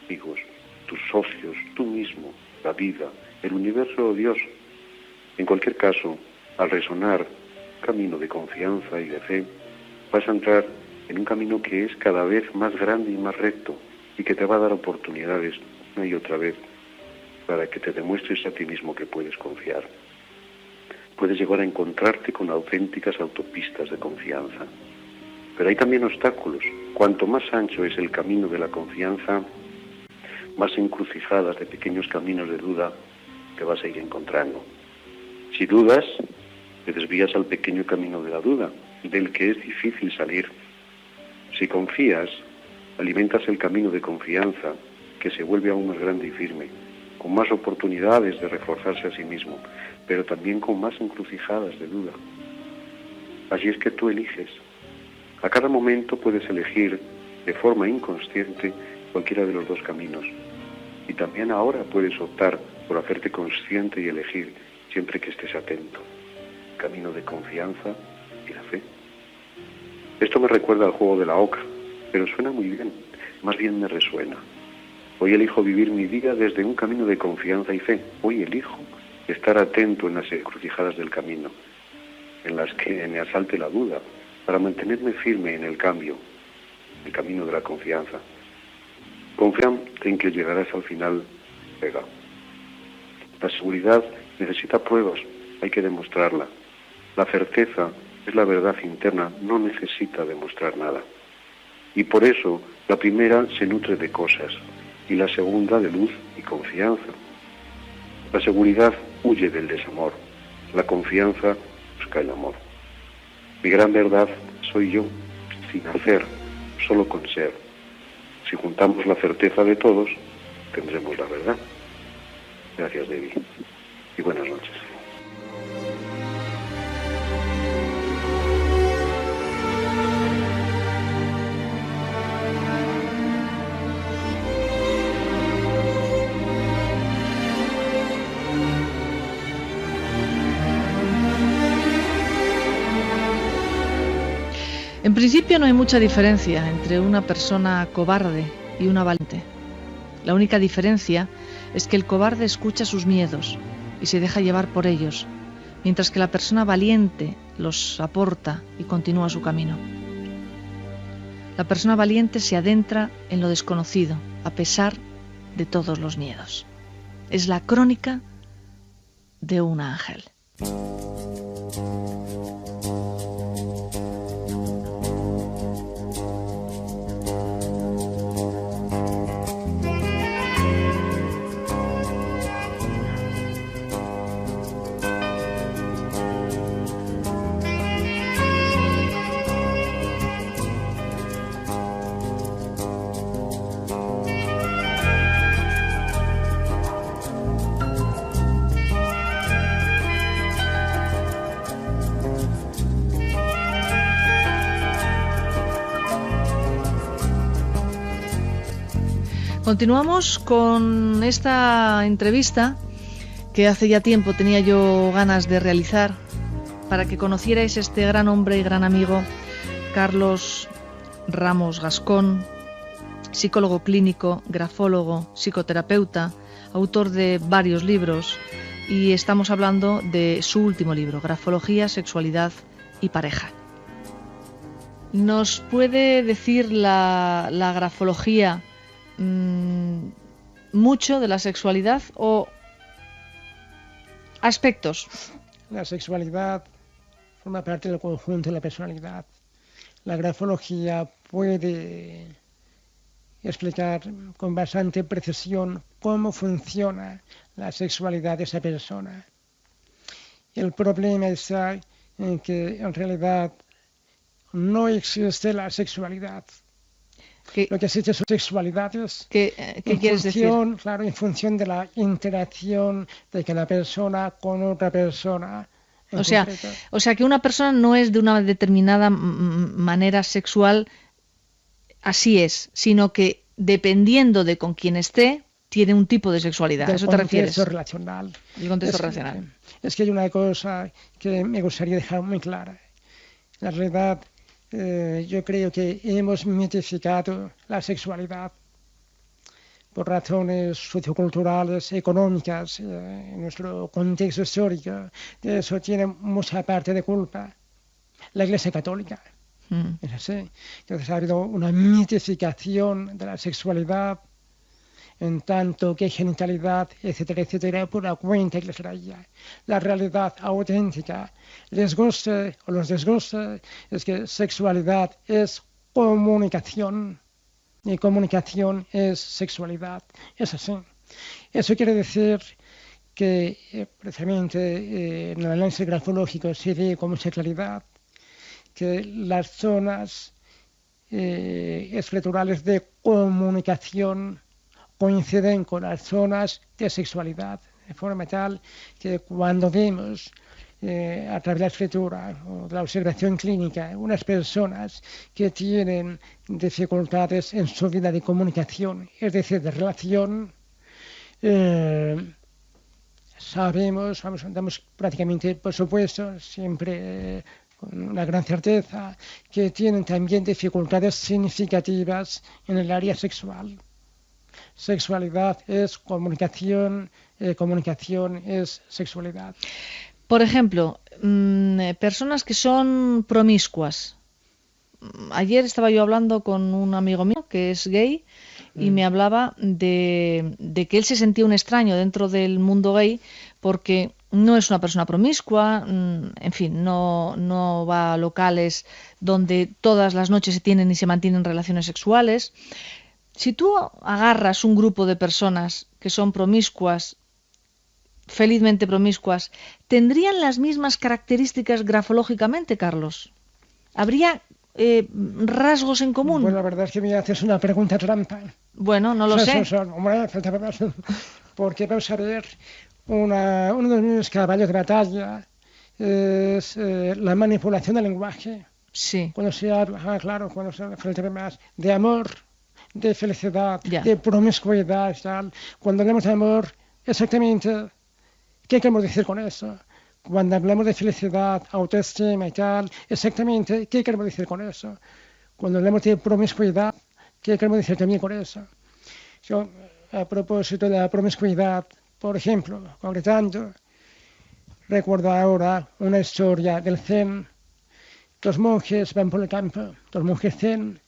amigos, tus socios, tú mismo, la vida, el universo o Dios. En cualquier caso, al resonar camino de confianza y de fe, vas a entrar en un camino que es cada vez más grande y más recto y que te va a dar oportunidades una y otra vez para que te demuestres a ti mismo que puedes confiar. Puedes llegar a encontrarte con auténticas autopistas de confianza. Pero hay también obstáculos. Cuanto más ancho es el camino de la confianza, más encrucijadas de pequeños caminos de duda te vas a ir encontrando. Si dudas, te desvías al pequeño camino de la duda, del que es difícil salir. Si confías, alimentas el camino de confianza, que se vuelve aún más grande y firme, con más oportunidades de reforzarse a sí mismo, pero también con más encrucijadas de duda. Así es que tú eliges. A cada momento puedes elegir de forma inconsciente cualquiera de los dos caminos. Y también ahora puedes optar por hacerte consciente y elegir siempre que estés atento. Camino de confianza y la fe. Esto me recuerda al juego de la oca, pero suena muy bien, más bien me resuena. Hoy elijo vivir mi vida desde un camino de confianza y fe. Hoy elijo estar atento en las encrucijadas del camino, en las que me asalte la duda, para mantenerme firme en el cambio, el camino de la confianza. Confía en que llegarás al final pegado. La seguridad necesita pruebas, hay que demostrarla. La certeza es la verdad interna, no necesita demostrar nada. Y por eso la primera se nutre de cosas y la segunda de luz y confianza. La seguridad huye del desamor, la confianza busca el amor. Mi gran verdad soy yo, sin hacer, solo con ser. Si juntamos la certeza de todos, tendremos la verdad. Gracias, David, y buenas noches.
En principio no hay mucha diferencia entre una persona cobarde y una valiente. La única diferencia es que el cobarde escucha sus miedos y se deja llevar por ellos, mientras que la persona valiente los aporta y continúa su camino. La persona valiente se adentra en lo desconocido, a pesar de todos los miedos. Es la crónica de un ángel. Continuamos con esta entrevista que hace ya tiempo tenía yo ganas de realizar para que conocierais este gran hombre y gran amigo, Carlos Ramos Gascón, psicólogo clínico, grafólogo, psicoterapeuta, autor de varios libros, y estamos hablando de su último libro, Grafología, Sexualidad y Pareja. ¿Nos puede decir la grafología mucho de la sexualidad o aspectos?
La sexualidad forma parte del conjunto de la personalidad. La grafología puede explicar con bastante precisión cómo funciona la sexualidad de esa persona. El problema está en que en realidad no existe la sexualidad. Lo que existe son sexualidades.
¿Qué quieres decir?
Claro, en función de la interacción de cada persona con otra persona.
O sea, que una persona no es de una determinada manera sexual, así es, sino que dependiendo de con quién esté, tiene un tipo de sexualidad. ¿A eso te refieres?
El contexto relacional.
El contexto relacional.
Es que hay una cosa que me gustaría dejar muy clara. En realidad, yo creo que hemos mitificado la sexualidad por razones socioculturales, económicas, en nuestro contexto histórico. De eso tiene mucha parte de culpa la Iglesia Católica. Es así. Entonces ha habido una mitificación de la sexualidad, en tanto que genitalidad, etcétera, etcétera, por la cuenta que les traía. La realidad auténtica, les guste o los desguste, es que sexualidad es comunicación y comunicación es sexualidad. Es así. Eso quiere decir que precisamente en el análisis grafológico se ve con mucha claridad que las zonas escriturales de comunicación coinciden con las zonas de sexualidad, de forma tal que cuando vemos a través de la escritura o de la observación clínica unas personas que tienen dificultades en su vida de comunicación, es decir, de relación, sabemos, damos prácticamente por supuesto, siempre con una gran certeza, que tienen también dificultades significativas en el área sexual. Sexualidad es comunicación, comunicación es sexualidad.
Por ejemplo, personas que son promiscuas. Ayer estaba yo hablando con un amigo mío que es gay y me hablaba de que él se sentía un extraño dentro del mundo gay porque no es una persona promiscua, en fin, no va a locales donde todas las noches se tienen y se mantienen relaciones sexuales. Si tú agarras un grupo de personas que son promiscuas, felizmente promiscuas, ¿tendrían las mismas características grafológicamente, Carlos? ¿Habría rasgos en común?
Bueno, la verdad es que me haces una pregunta trampa.
Bueno, no lo sé.
Porque vamos a ver, uno de mis caballos de batalla es la manipulación del lenguaje.
Sí.
Cuando se habla, claro, cuando se habla más de amor, de felicidad, de promiscuidad y tal. Cuando hablamos de amor, exactamente, ¿qué queremos decir con eso? Cuando hablamos de felicidad, autoestima y tal, exactamente, ¿qué queremos decir con eso? Cuando hablamos de promiscuidad, ¿qué queremos decir también con eso? Yo, a propósito de la promiscuidad, por ejemplo, concretando, recuerdo ahora una historia del Zen. Dos monjes van por el campo, dos monjes Zen,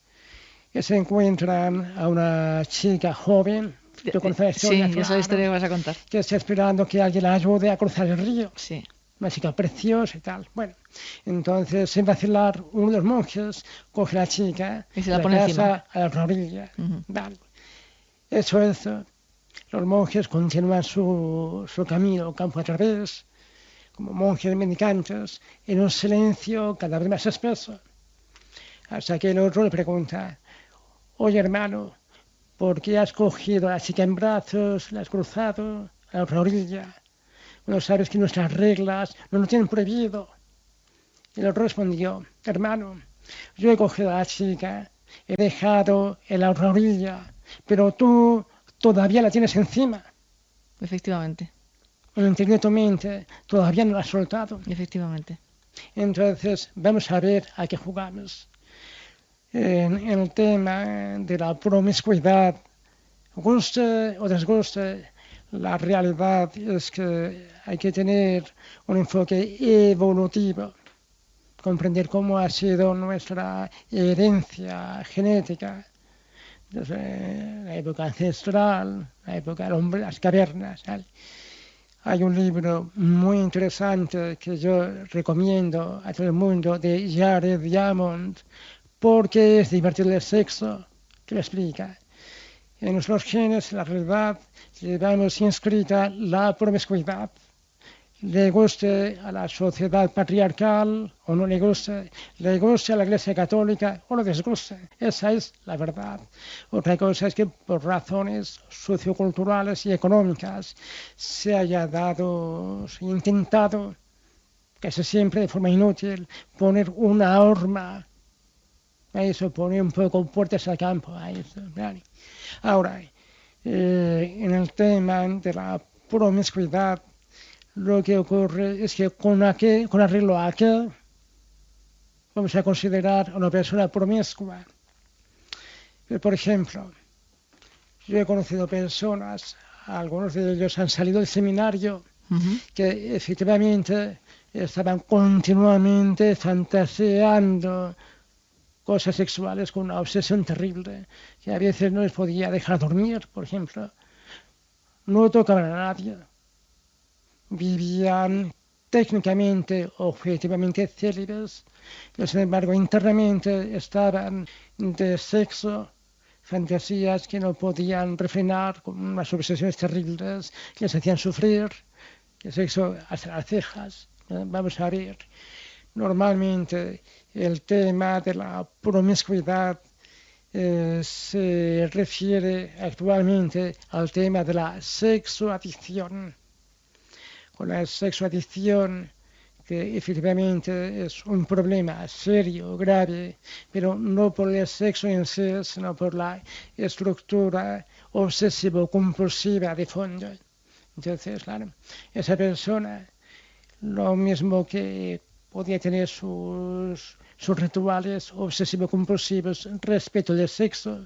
que se encuentran a una chica joven. ¿Tú conoces la historia?
Sí, esa historia que vas a contar.
Que está esperando que alguien la ayude a cruzar el río.
Sí.
Una chica preciosa y tal. Bueno, entonces, sin vacilar, uno de los monjes coge a la chica
y se la pone encima
a la orilla. Vale. Eso. Los monjes continúan su camino campo a través, como monjes mendicantes, en un silencio cada vez más espeso. Hasta que el otro le pregunta: oye, hermano, ¿por qué has cogido a la chica en brazos, la has cruzado a la otra orilla? Bueno, sabes que nuestras reglas no nos tienen prohibido. Y el otro respondió: hermano, yo he cogido a la chica, he dejado en la otra orilla, pero tú todavía la tienes encima.
Efectivamente.
En el interior de tu mente todavía no la has soltado.
Efectivamente.
Entonces, vamos a ver a qué jugamos. en el tema de la promiscuidad, guste o desguste, la realidad es que hay que tener un enfoque evolutivo, comprender cómo ha sido nuestra herencia genética, desde la época ancestral, la época del hombre, las cavernas. ¿Vale? Hay un libro muy interesante que yo recomiendo a todo el mundo de Jared Diamond, porque es divertido el sexo, que lo explica. En nuestros genes, en la realidad, llevamos inscrita la promiscuidad. Le guste a la sociedad patriarcal o no le guste a la Iglesia Católica o no les guste. Esa es la verdad. Otra cosa es que por razones socioculturales y económicas se haya intentado, casi siempre de forma inútil, poner una horma. Eso pone un poco puertas al campo. ¿Vale? Ahora, en el tema de la promiscuidad, lo que ocurre es que con arreglo a qué vamos a considerar a una persona promiscua. Por ejemplo, yo he conocido personas, algunos de ellos han salido del seminario, que efectivamente estaban continuamente fantaseando cosas sexuales con una obsesión terrible, que a veces no les podía dejar dormir, por ejemplo. No tocaban a nadie. Vivían técnicamente, objetivamente célibes, pero sin embargo internamente estaban de sexo, fantasías que no podían refrenar, con unas obsesiones terribles que les hacían sufrir, el sexo hasta las cejas. Vamos a ver, normalmente el tema de la promiscuidad se refiere actualmente al tema de la sexoadicción. Con la sexoadicción, que efectivamente es un problema serio, grave, pero no por el sexo en sí, sino por la estructura obsesivo-compulsiva de fondo. Entonces, claro, esa persona, lo mismo que podía tener sus rituales obsesivo-compulsivos respecto del sexo,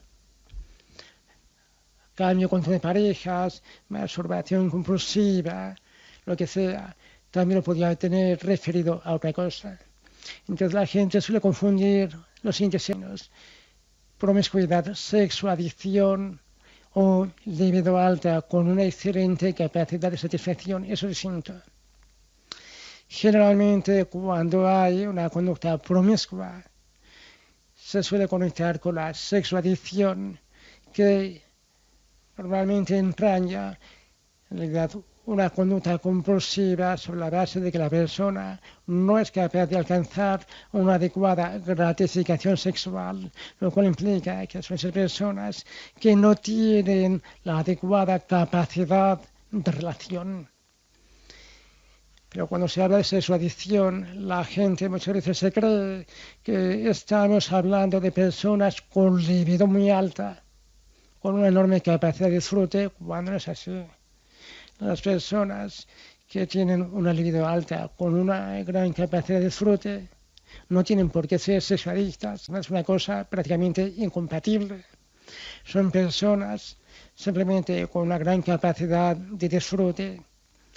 cambio contra de parejas, masturbación compulsiva, lo que sea, también lo podía tener referido a otra cosa. Entonces la gente suele confundir los siguientes signos: promiscuidad, sexoadicción o libido alta con una excelente capacidad de satisfacción. Eso es distinto. Generalmente cuando hay una conducta promiscua se suele conectar con la sexoadicción, que normalmente entraña en realidad una conducta compulsiva sobre la base de que la persona no es capaz de alcanzar una adecuada gratificación sexual, lo cual implica que son esas personas que no tienen la adecuada capacidad de relación. Pero cuando se habla de sexoadicción, la gente muchas veces se cree que estamos hablando de personas con libido muy alta, con una enorme capacidad de disfrute, cuando no es así. Las personas que tienen una libido alta con una gran capacidad de disfrute no tienen por qué ser sexuadictas. Es una cosa prácticamente incompatible. Son personas simplemente con una gran capacidad de disfrute,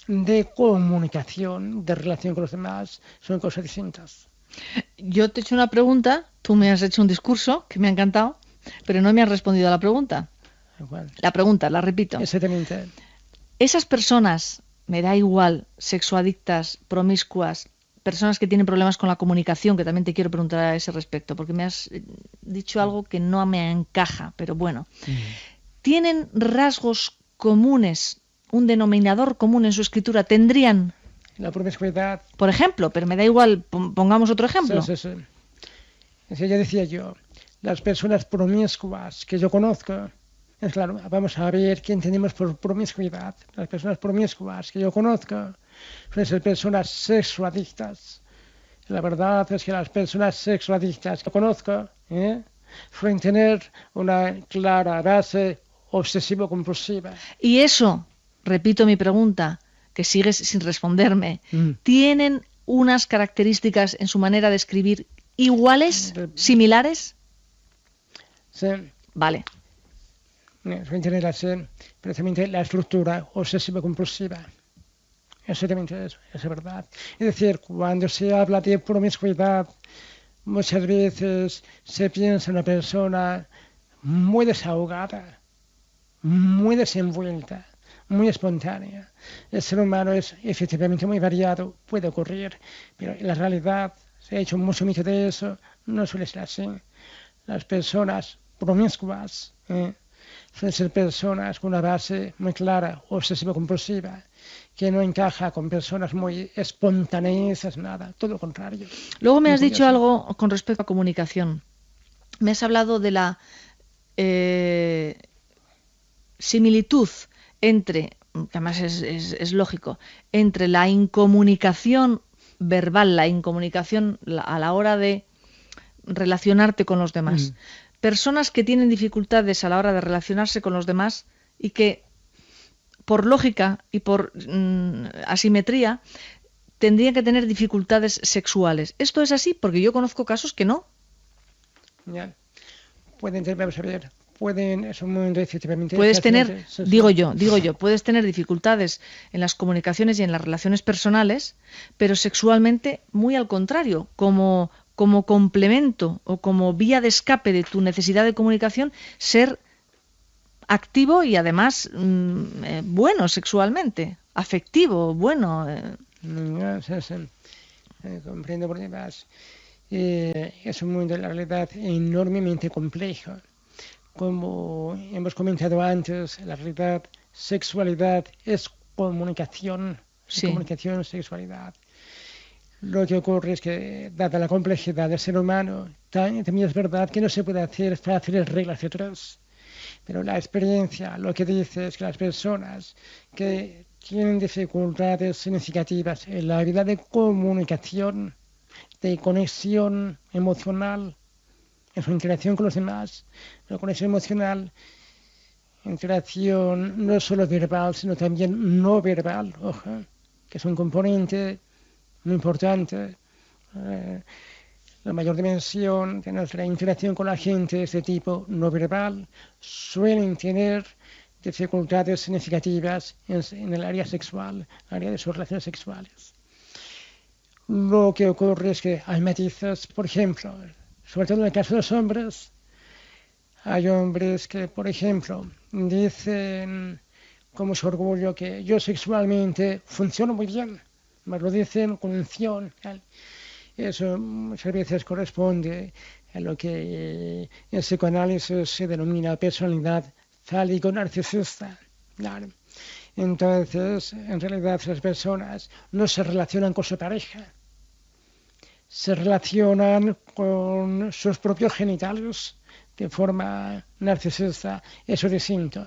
de comunicación, de relación con los demás. Son cosas distintas.
Yo te he hecho una pregunta, tú me has hecho un discurso que me ha encantado, pero no me has respondido a la pregunta.
Igual.
La pregunta, la repito.
Exactamente.
Esas personas, me da igual, sexoadictas, promiscuas, personas que tienen problemas con la comunicación, que también te quiero preguntar a ese respecto, porque me has dicho algo que no me encaja, pero bueno. ¿Tienen rasgos comunes, un denominador común en su escritura? ¿Tendrían?
La promiscuidad.
Por ejemplo, pero me da igual, pongamos otro ejemplo.
Sí. Ya decía yo, las personas promiscuas que yo conozco, es claro, vamos a ver qué entendemos por promiscuidad. Las personas promiscuas que yo conozco suelen ser personas sexoadictas. La verdad es que las personas sexoadictas que conozco suelen tener una clara base obsesivo-compulsiva.
Y eso, repito mi pregunta, que sigues sin responderme, ¿tienen unas características en su manera de escribir iguales, similares?
Sí.
Vale.
Suelen tener precisamente la estructura obsesivo-compulsiva. Eso también es verdad. Es decir, cuando se habla de promiscuidad, muchas veces se piensa en una persona muy desahogada, muy desenvuelta, muy espontánea. El ser humano es efectivamente muy variado, puede ocurrir, pero en la realidad se ha hecho mucho mito de eso, no suele ser así. Las personas promiscuas suelen ser personas con una base muy clara, obsesivo-compulsiva, que no encaja con personas muy espontaneas, nada, todo lo contrario.
Luego me has dicho algo con respecto a comunicación. Me has hablado de la similitud entre, que además es lógico, entre la incomunicación verbal, la incomunicación a la hora de relacionarte con los demás. Personas que tienen dificultades a la hora de relacionarse con los demás y que, por lógica y por asimetría, tendrían que tener dificultades sexuales. ¿Esto es así? Porque yo conozco casos que no.
Ya. Vamos a ver, es un momento efectivamente...
Puedes tener, digo yo, puedes tener dificultades en las comunicaciones y en las relaciones personales, pero sexualmente muy al contrario, como complemento o como vía de escape de tu necesidad de comunicación, ser activo y además bueno sexualmente, afectivo, bueno.
Comprendo por demás. Es un mundo, en la realidad, enormemente complejo. Como hemos comentado antes, la realidad, sexualidad es comunicación,
sí.
Comunicación, sexualidad. Lo que ocurre es que, dada la complejidad del ser humano, también es verdad que no se puede hacer fáciles reglas de tres. Pero la experiencia lo que dice es que las personas que tienen dificultades significativas en la habilidad de comunicación, de conexión emocional, en su interacción con los demás, la conexión emocional, interacción no solo verbal, sino también no verbal, ojo, que es un componente muy importante. La mayor dimensión de nuestra interacción con la gente es de tipo no verbal, suelen tener dificultades significativas en el área sexual, área de sus relaciones sexuales. Lo que ocurre es que hay matices, por ejemplo, sobre todo en el caso de los hombres, hay hombres que, por ejemplo, dicen con mucho orgullo que yo sexualmente funciono muy bien, me lo dicen con unción. Eso muchas veces corresponde a lo que en psicoanálisis se denomina personalidad fálico-narcisista. Claro. Entonces, en realidad, las personas no se relacionan con su pareja, se relacionan con sus propios genitales de forma narcisista. Eso es distinto.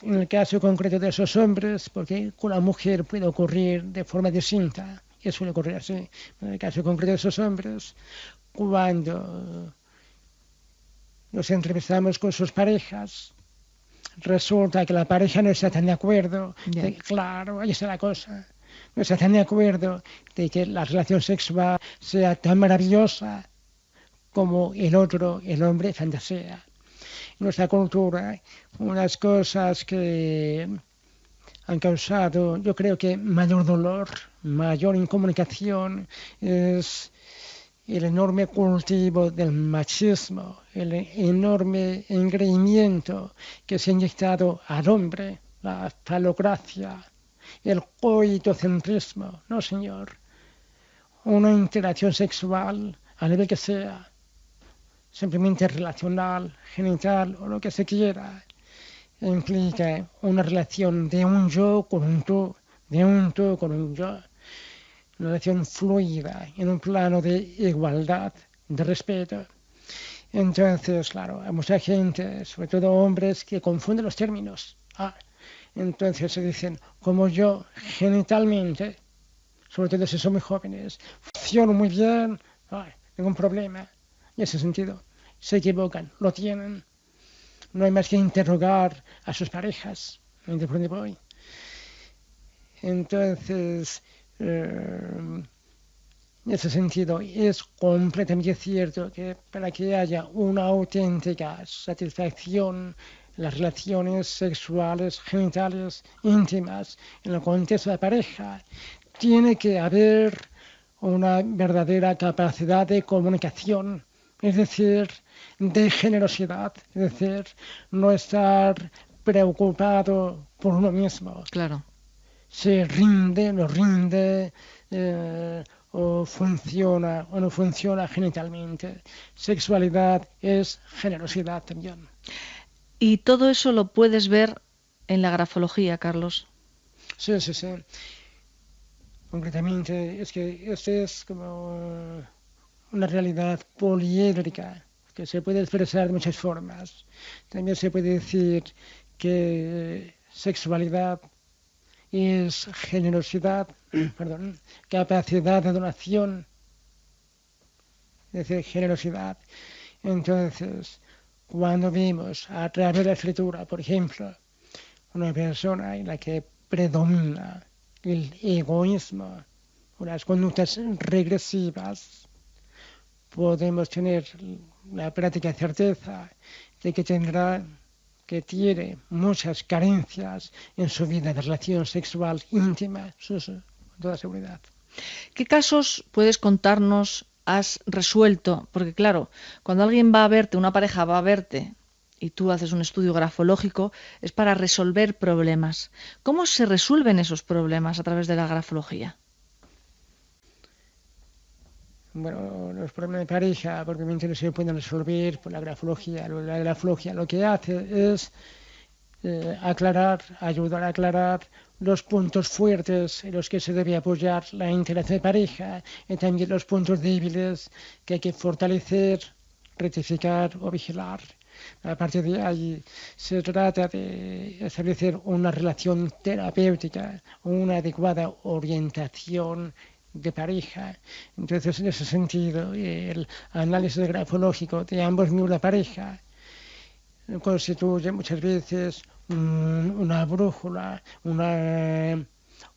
En el caso concreto de esos hombres, porque con la mujer puede ocurrir de forma distinta, y suele ocurrir así. En el caso concreto de esos hombres, cuando nos entrevistamos con sus parejas, resulta que la pareja no está tan de acuerdo. Claro, ahí está la cosa. No está tan de acuerdo de que la relación sexual sea tan maravillosa como el hombre, fantasea. En nuestra cultura, unas cosas que han causado, yo creo que mayor dolor, mayor incomunicación, es el enorme cultivo del machismo, el enorme engreimiento que se ha inyectado al hombre, la falocracia, el coitocentrismo. No, señor. Una interacción sexual, a nivel que sea, simplemente relacional, genital o lo que se quiera, implica una relación de un yo con un tú, de un tú con un yo, una relación fluida, en un plano de igualdad, de respeto. Entonces, claro, hay mucha gente, sobre todo hombres, que confunden los términos. Entonces se dicen, como yo genitalmente, sobre todo si son muy jóvenes, funciono muy bien, ningún problema. En ese sentido, se equivocan, lo tienen. No hay más que interrogar a sus parejas. ¿De dónde voy? Entonces, En ese sentido, es completamente cierto que para que haya una auténtica satisfacción en las relaciones sexuales, genitales, íntimas, en el contexto de pareja, tiene que haber una verdadera capacidad de comunicación, es decir, de generosidad, es decir, no estar preocupado por uno mismo.
Claro.
Se rinde, no rinde, o funciona o no funciona genitalmente. Sexualidad es generosidad también.
Y todo eso lo puedes ver en la grafología, Carlos.
Sí, sí, sí. Concretamente, es que esto es como una realidad poliédrica que se puede expresar de muchas formas. También se puede decir que sexualidad es generosidad, perdón, capacidad de donación, es decir, generosidad. Entonces, cuando vemos a través de la escritura, por ejemplo, una persona en la que predomina el egoísmo, unas conductas regresivas, podemos tener la práctica certeza de que tiene muchas carencias en su vida de relación sexual íntima, con toda seguridad.
¿Qué casos puedes contarnos has resuelto? Porque claro, cuando alguien va a verte, una pareja va a verte y tú haces un estudio grafológico, es para resolver problemas. ¿Cómo se resuelven esos problemas a través de la grafología?
Bueno, los problemas de pareja, probablemente no se pueden resolver por la grafología. La grafología lo que hace es ayudar a aclarar los puntos fuertes en los que se debe apoyar la interacción de pareja y también los puntos débiles que hay que fortalecer, rectificar o vigilar. A partir de ahí se trata de establecer una relación terapéutica, una adecuada orientación de pareja. Entonces, en ese sentido, el análisis grafológico de ambos miembros de la pareja constituye muchas veces una brújula, una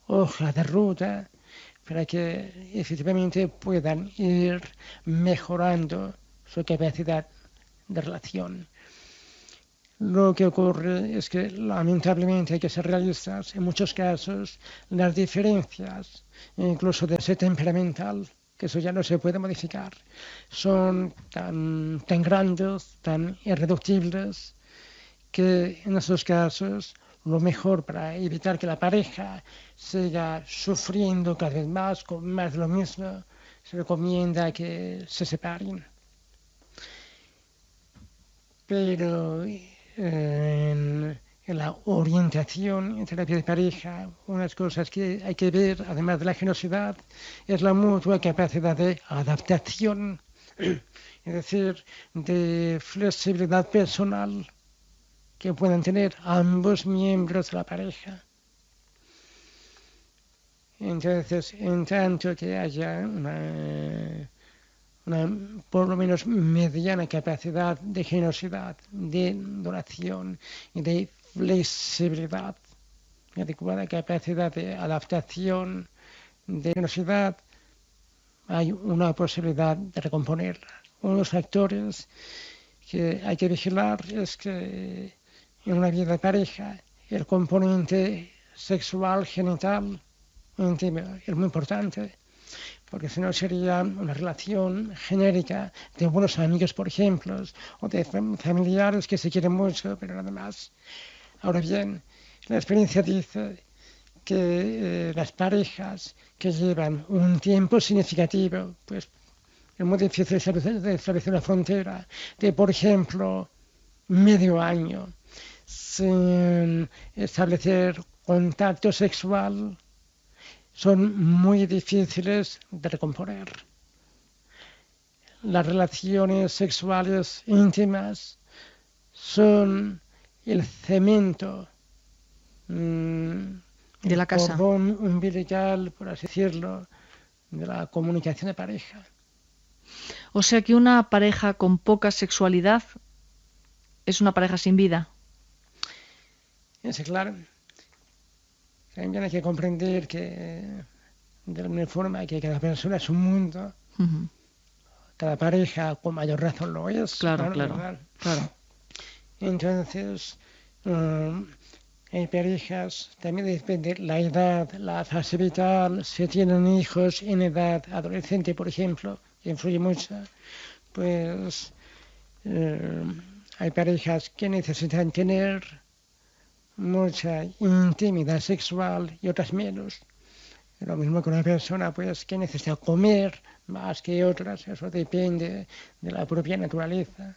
hoja de ruta para que efectivamente puedan ir mejorando su capacidad de relación. Lo que ocurre es que lamentablemente hay que ser realistas. En muchos casos las diferencias, incluso de ese temperamental, que eso ya no se puede modificar, son tan grandes, tan irreductibles, que en esos casos lo mejor para evitar que la pareja siga sufriendo cada vez más con más de lo mismo, se recomienda que se separen. Pero en la orientación en terapia de pareja, unas cosas que hay que ver, además de la generosidad, es la mutua capacidad de adaptación, es decir, de flexibilidad personal que puedan tener ambos miembros de la pareja. Entonces, en tanto que haya una por lo menos mediana capacidad de generosidad, de donación y de flexibilidad, adecuada capacidad de adaptación, de generosidad, hay una posibilidad de recomponerla. Uno de los factores que hay que vigilar es que en una vida de pareja el componente sexual, genital, íntimo es muy importante, porque si no sería una relación genérica de buenos amigos, por ejemplo, o de familiares que se quieren mucho, pero nada más. Ahora bien, la experiencia dice que las parejas que llevan un tiempo significativo, pues es muy difícil establecer una frontera de, por ejemplo, medio año, sin establecer contacto sexual, son muy difíciles de recomponer. Las relaciones sexuales íntimas son el cemento
de la casa,
cordón umbilical, por así decirlo, de la comunicación de pareja.
O sea que una pareja con poca sexualidad es una pareja sin vida.
Es claro. También hay que comprender que de la misma forma que cada persona es un mundo, cada pareja con mayor razón lo es.
Claro.
Entonces, hay parejas, también depende la edad, la fase vital, si tienen hijos en edad adolescente, por ejemplo, que influye mucho, pues hay parejas que necesitan tener mucha intimidad sexual y otras menos. Lo mismo que una persona pues que necesita comer más que otras, eso depende de la propia naturaleza.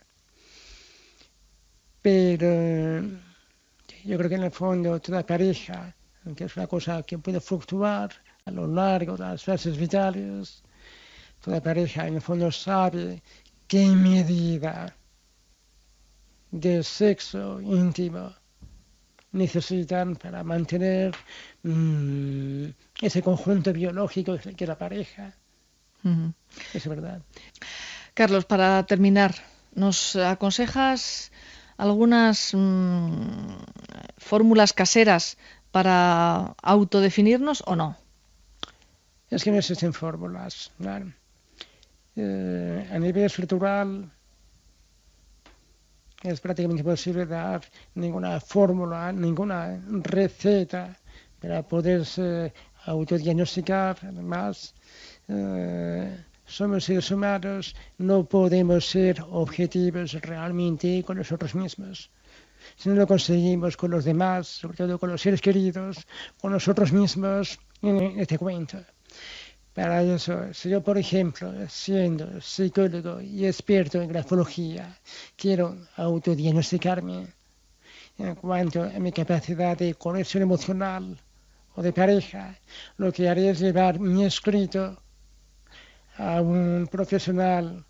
Pero yo creo que en el fondo toda pareja, aunque es una cosa que puede fluctuar a lo largo de las fases vitales, toda pareja en el fondo sabe qué medida de sexo íntimo necesitan para mantener ese conjunto biológico que es la pareja. Es verdad.
Carlos, para terminar, ¿nos aconsejas algunas fórmulas caseras para autodefinirnos o no?
Es que no existen fórmulas. Claro. A nivel estructural es prácticamente imposible dar ninguna fórmula, ninguna receta para poderse autodiagnosticar. Además, somos seres humanos, no podemos ser objetivos realmente con nosotros mismos. Si no lo conseguimos con los demás, sobre todo con los seres queridos, con nosotros mismos, en este cuento. Para eso, si yo, por ejemplo, siendo psicólogo y experto en grafología, quiero autodiagnosticarme en cuanto a mi capacidad de conexión emocional o de pareja, lo que haré es llevar mi escrito a un profesional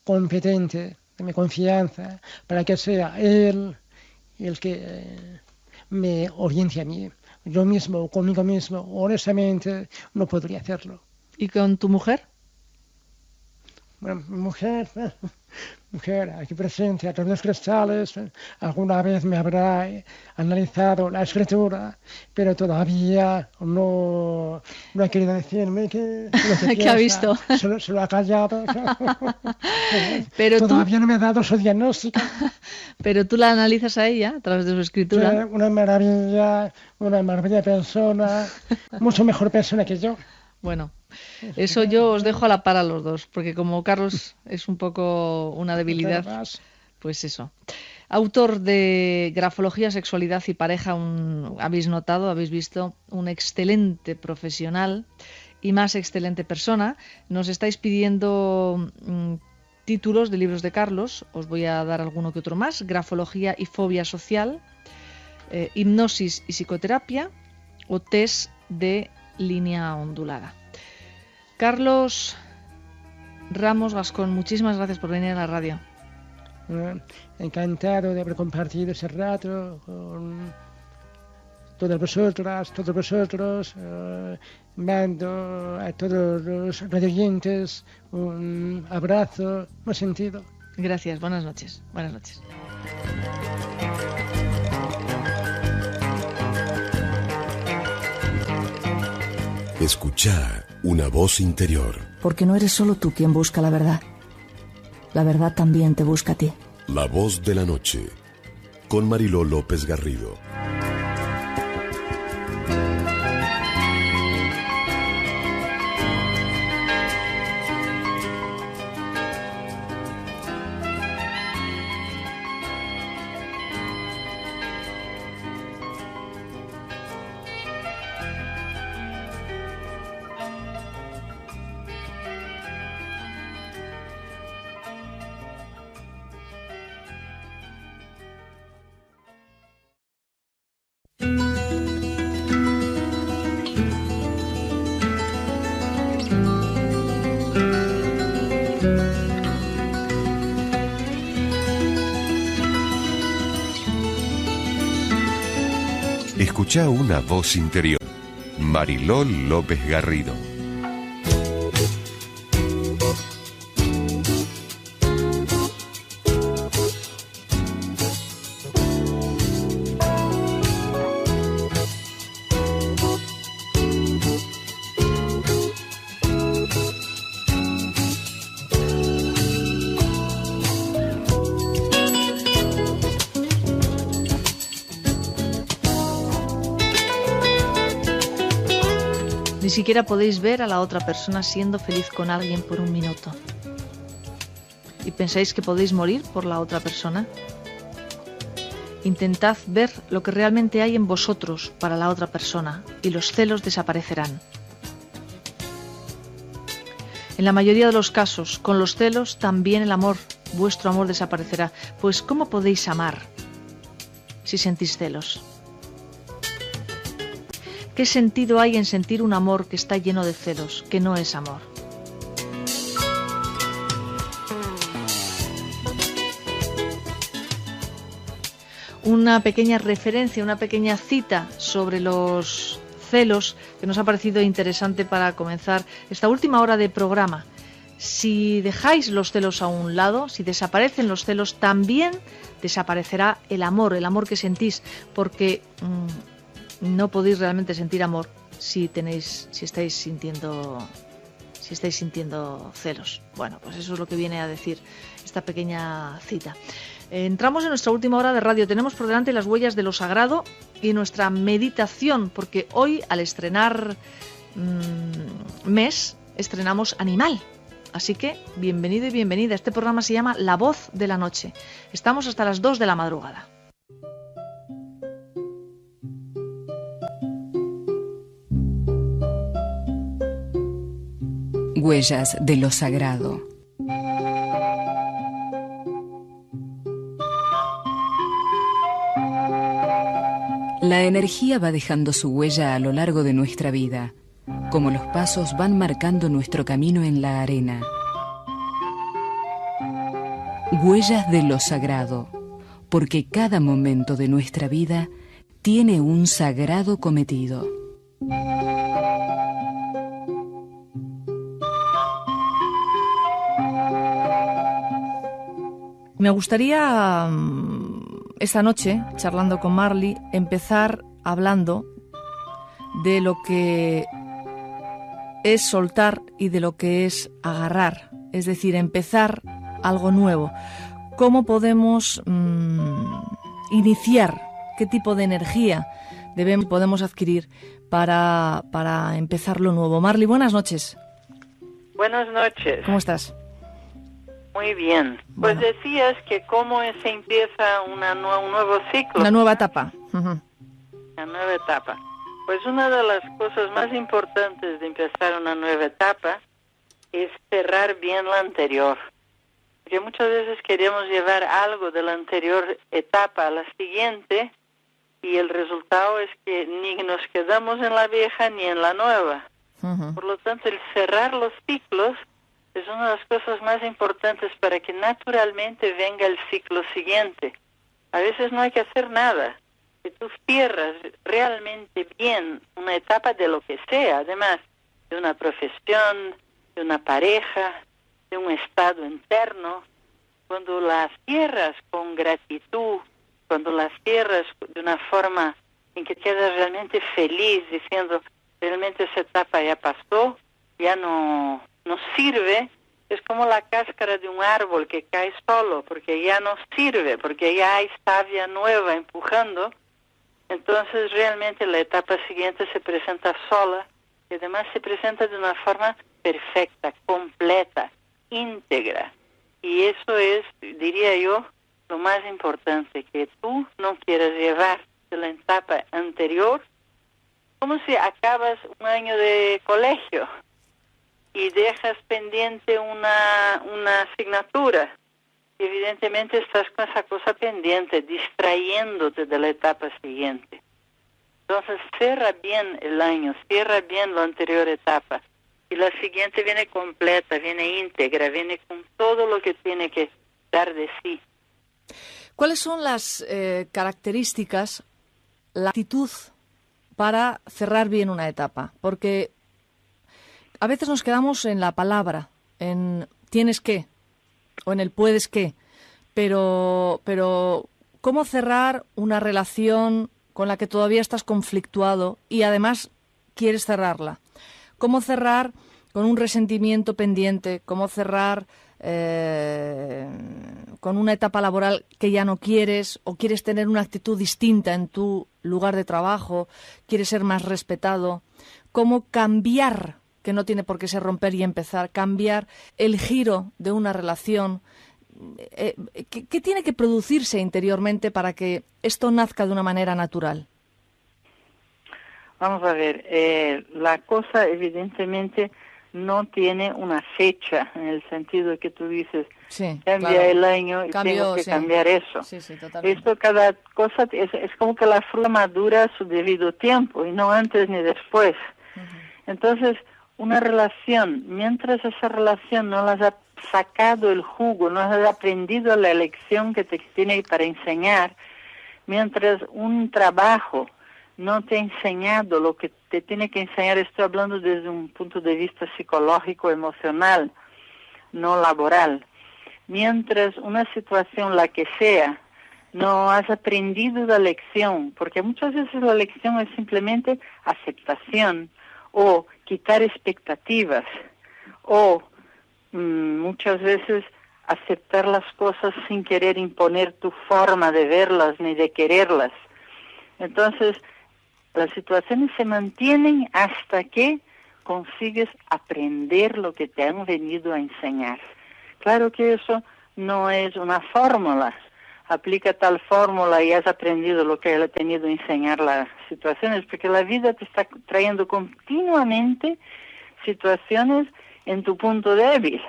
competente, de mi confianza, para que sea él el que me oriente a mí. Yo mismo, conmigo mismo, honestamente, no podría hacerlo.
¿Y con tu mujer?
Bueno, mujer, aquí presente, a través de los cristales, alguna vez me habrá analizado la escritura, pero todavía no ha querido decirme que
¿Qué ha visto?
Se lo ha callado.
Pero
todavía no me ha dado su diagnóstico.
Pero tú la analizas a ella a través de su escritura.
Sí, una maravilla persona, mucho mejor persona que yo.
Bueno, eso yo os dejo a la par a los dos, porque como Carlos es un poco una debilidad, pues eso. Autor de Grafología, Sexualidad y Pareja, habéis notado, habéis visto, un excelente profesional y más excelente persona. Nos estáis pidiendo títulos de libros de Carlos, os voy a dar alguno que otro más: Grafología y Fobia Social, Hipnosis y Psicoterapia o Test de Línea Ondulada. Carlos Ramos Gascón, muchísimas gracias por venir a la radio.
Encantado de haber compartido ese rato con todos vosotros, mando a todos los radioyentes un abrazo muy sentido.
Gracias, buenas noches. Buenas noches.
Escucha una voz interior.
Porque no eres solo tú quien busca la verdad. La verdad también te busca a ti.
La voz de la noche, con Mariló López Garrido. Escucha una voz interior. Mariló López Garrido.
Ni siquiera podéis ver a la otra persona siendo feliz con alguien por un minuto. ¿Y pensáis que podéis morir por la otra persona? Intentad ver lo que realmente hay en vosotros para la otra persona y los celos desaparecerán. En la mayoría de los casos, con los celos también el amor, vuestro amor desaparecerá. Pues ¿cómo podéis amar si sentís celos? ¿Qué sentido hay en sentir un amor que está lleno de celos, que no es amor? Una pequeña referencia, una pequeña cita sobre los celos que nos ha parecido interesante para comenzar esta última hora de programa. Si dejáis los celos a un lado, si desaparecen los celos, también desaparecerá el amor que sentís, porque no podéis realmente sentir amor si estáis sintiendo celos. Bueno, pues eso es lo que viene a decir esta pequeña cita. Entramos en nuestra última hora de radio. Tenemos por delante las huellas de lo sagrado y nuestra meditación, porque hoy, al estrenar mes, estrenamos Animal. Así que, bienvenido y bienvenida. Este programa se llama La Voz de la Noche. Estamos hasta las 2 de la madrugada.
Huellas de lo sagrado. La energía va dejando su huella a lo largo de nuestra vida, como los pasos van marcando nuestro camino en la arena. Huellas de lo sagrado, porque cada momento de nuestra vida tiene un sagrado cometido.
Me gustaría esta noche, charlando con Marly, empezar hablando de lo que es soltar y de lo que es agarrar, es decir, empezar algo nuevo. ¿Cómo podemos iniciar? ¿Qué tipo de energía podemos adquirir para empezar lo nuevo? Marly, buenas noches.
Buenas noches.
¿Cómo estás?
Muy bien. Pues decías que cómo se empieza un nuevo ciclo.
Una nueva etapa.
Una nueva etapa. Pues una de las cosas más importantes de empezar una nueva etapa es cerrar bien la anterior. Porque muchas veces queremos llevar algo de la anterior etapa a la siguiente y el resultado es que ni nos quedamos en la vieja ni en la nueva. Por lo tanto, el cerrar los ciclos es una de las cosas más importantes para que naturalmente venga el ciclo siguiente. A veces no hay que hacer nada. Si tú cierras realmente bien una etapa de lo que sea, además de una profesión, de una pareja, de un estado interno, cuando las cierras con gratitud, cuando las cierras de una forma en que quedas realmente feliz, diciendo, realmente esa etapa ya pasó, ya no sirve, es como la cáscara de un árbol que cae solo, porque ya no sirve, porque ya hay savia nueva empujando. Entonces realmente la etapa siguiente se presenta sola y además se presenta de una forma perfecta, completa, íntegra. Y eso es, diría yo, lo más importante, que tú no quieras llevar de la etapa anterior como si acabas un año de colegio y dejas pendiente una asignatura. Evidentemente estás con esa cosa pendiente, distrayéndote de la etapa siguiente. Entonces cierra bien el año, cierra bien la anterior etapa y la siguiente viene completa, viene íntegra, viene con todo lo que tiene que dar de sí.
¿Cuáles son las características, la actitud para cerrar bien una etapa? Porque a veces nos quedamos en la palabra, en tienes que, o en el puedes que, pero ¿cómo cerrar una relación con la que todavía estás conflictuado y además quieres cerrarla? ¿Cómo cerrar con un resentimiento pendiente? ¿Cómo cerrar con una etapa laboral que ya no quieres, o quieres tener una actitud distinta en tu lugar de trabajo, quieres ser más respetado. ¿Cómo cambiar, que no tiene por qué ser romper y empezar, cambiar el giro de una relación? ¿Qué tiene que producirse interiormente para que esto nazca de una manera natural?
Vamos a ver, la cosa evidentemente no tiene una fecha, en el sentido de que tú dices,
sí,
cambia
claro.
el año y tengo que cambiar eso.
Sí, totalmente.
Esto, cada cosa, es como que la fruta madura a su debido tiempo, y no antes ni después. Entonces, una relación, mientras esa relación no las ha sacado el jugo, no has aprendido la lección que te tiene para enseñar, mientras un trabajo no te ha enseñado lo que te tiene que enseñar, estoy hablando desde un punto de vista psicológico, emocional, no laboral. Mientras una situación, la que sea, no has aprendido la lección, porque muchas veces la lección es simplemente aceptación o quitar expectativas o muchas veces aceptar las cosas sin querer imponer tu forma de verlas ni de quererlas. Entonces, las situaciones se mantienen hasta que consigues aprender lo que te han venido a enseñar. Claro que eso no es una fórmula. Aplica tal fórmula y has aprendido lo que él ha tenido a enseñar las situaciones, porque la vida te está trayendo continuamente situaciones en tu punto débil.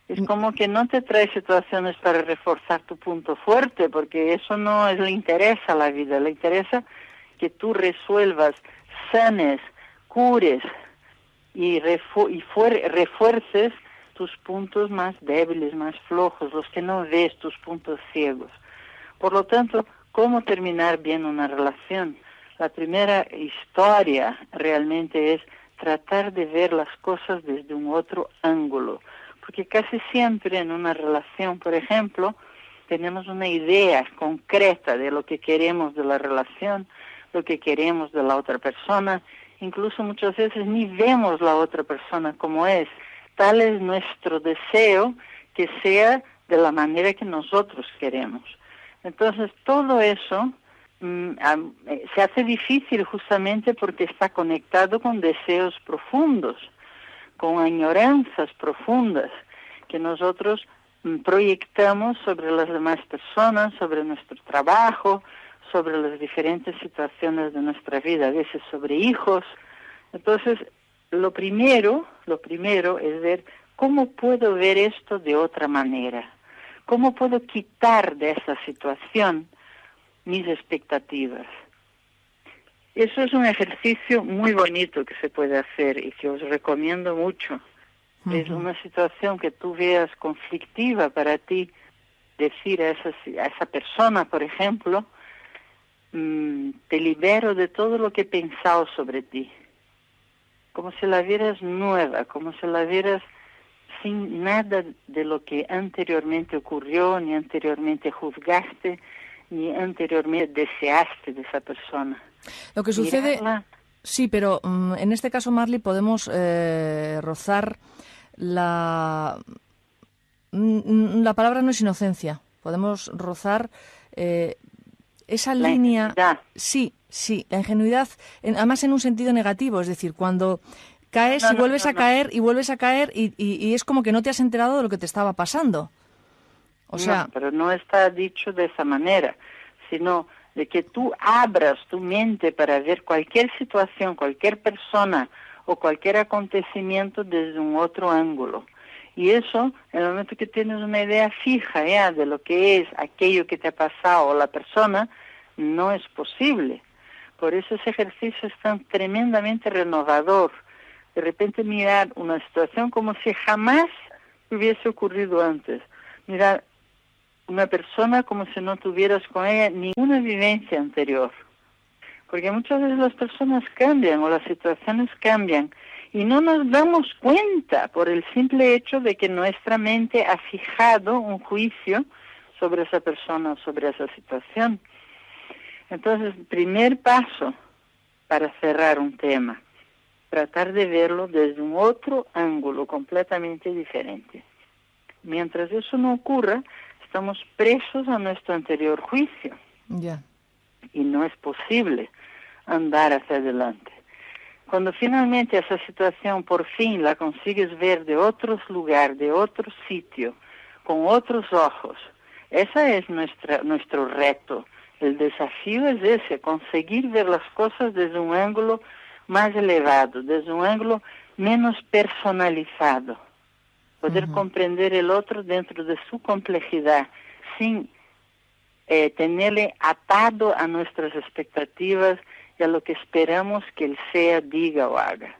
Es como que no te trae situaciones para reforzar tu punto fuerte, porque eso no le interesa a la vida. Le interesa que tú resuelvas, sanes, cures y refuerces tus puntos más débiles, más flojos, los que no ves, tus puntos ciegos. Por lo tanto, ¿cómo terminar bien una relación? La primera historia realmente es tratar de ver las cosas desde un otro ángulo, porque casi siempre en una relación, por ejemplo, tenemos una idea concreta de lo que queremos de la relación, lo que queremos de la otra persona, incluso muchas veces ni vemos la otra persona como es. Tal es nuestro deseo que sea de la manera que nosotros queremos. Entonces, todo eso se hace difícil justamente porque está conectado con deseos profundos, con añoranzas profundas que nosotros proyectamos sobre las demás personas, sobre nuestro trabajo, sobre las diferentes situaciones de nuestra vida, a veces sobre hijos. Entonces, lo primero es ver cómo puedo ver esto de otra manera, cómo puedo quitar de esa situación mis expectativas. Eso es un ejercicio muy bonito que se puede hacer y que os recomiendo mucho. Es una situación que tú veas conflictiva para ti, decir a esa persona, por ejemplo, te libero de todo lo que he pensado sobre ti. Como si la vieras nueva, como si la vieras sin nada de lo que anteriormente ocurrió, ni anteriormente juzgaste, ni anteriormente deseaste de esa persona.
Lo que sucede... Sí, pero en este caso, Marley, podemos rozar la palabra no es inocencia. Podemos rozar esa línea...
Ingenuidad.
Sí, la ingenuidad, además en un sentido negativo, es decir, cuando caes y vuelves a caer y vuelves a caer y es como que no te has enterado de lo que te estaba pasando. O sea...
No, pero no está dicho de esa manera, sino de que tú abras tu mente para ver cualquier situación, cualquier persona o cualquier acontecimiento desde un otro ángulo. Y eso, en el momento que tienes una idea fija ya de lo que es aquello que te ha pasado o la persona, no es posible. Por eso ese ejercicio es tan tremendamente renovador. De repente mirar una situación como si jamás hubiese ocurrido antes. Mirar una persona como si no tuvieras con ella ninguna vivencia anterior. Porque muchas veces las personas cambian o las situaciones cambian y no nos damos cuenta por el simple hecho de que nuestra mente ha fijado un juicio sobre esa persona, sobre esa situación. Entonces, primer paso para cerrar un tema, tratar de verlo desde un otro ángulo completamente diferente. Mientras eso no ocurra, estamos presos a nuestro anterior juicio.
Ya.
Y no es posible andar hacia adelante. Cuando finalmente esa situación por fin la consigues ver de otro lugar, de otro sitio, con otros ojos, ese es nuestro reto. El desafío es ese, conseguir ver las cosas desde un ángulo más elevado, desde un ángulo menos personalizado. Poder comprender el otro dentro de su complejidad, sin tenerle atado a nuestras expectativas y a lo que esperamos que él sea, diga o haga.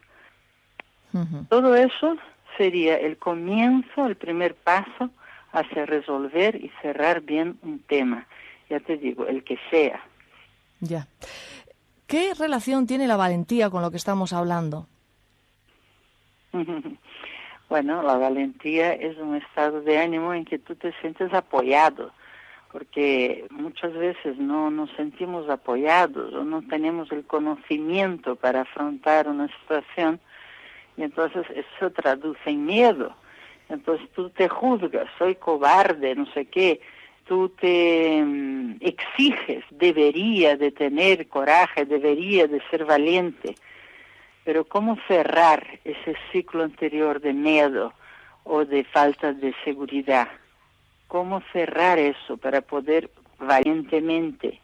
Todo eso sería el comienzo, el primer paso hacia resolver y cerrar bien un tema. Ya te digo, el que sea.
Ya. ¿Qué relación tiene la valentía con lo que estamos hablando?
Bueno, la valentía es un estado de ánimo en que tú te sientes apoyado, porque muchas veces no nos sentimos apoyados o no tenemos el conocimiento para afrontar una situación, y entonces eso se traduce en miedo. Entonces tú te juzgas, soy cobarde, no sé qué, tú te exiges, debería de tener coraje, debería de ser valiente. Pero ¿cómo cerrar ese ciclo anterior de miedo o de falta de seguridad? ¿Cómo cerrar eso para poder valientemente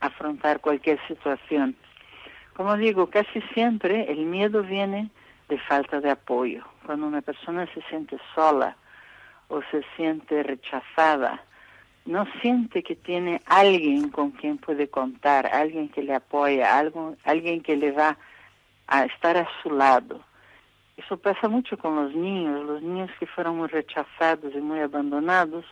afrontar cualquier situación? Como digo, casi siempre el miedo viene de falta de apoyo. Cuando una persona se siente sola o se siente rechazada, no siente que tiene alguien con quien puede contar, alguien que le apoya, alguien que le va a estar a su lado. Eso pasa mucho con los niños que fueron muy rechazados y muy abandonados,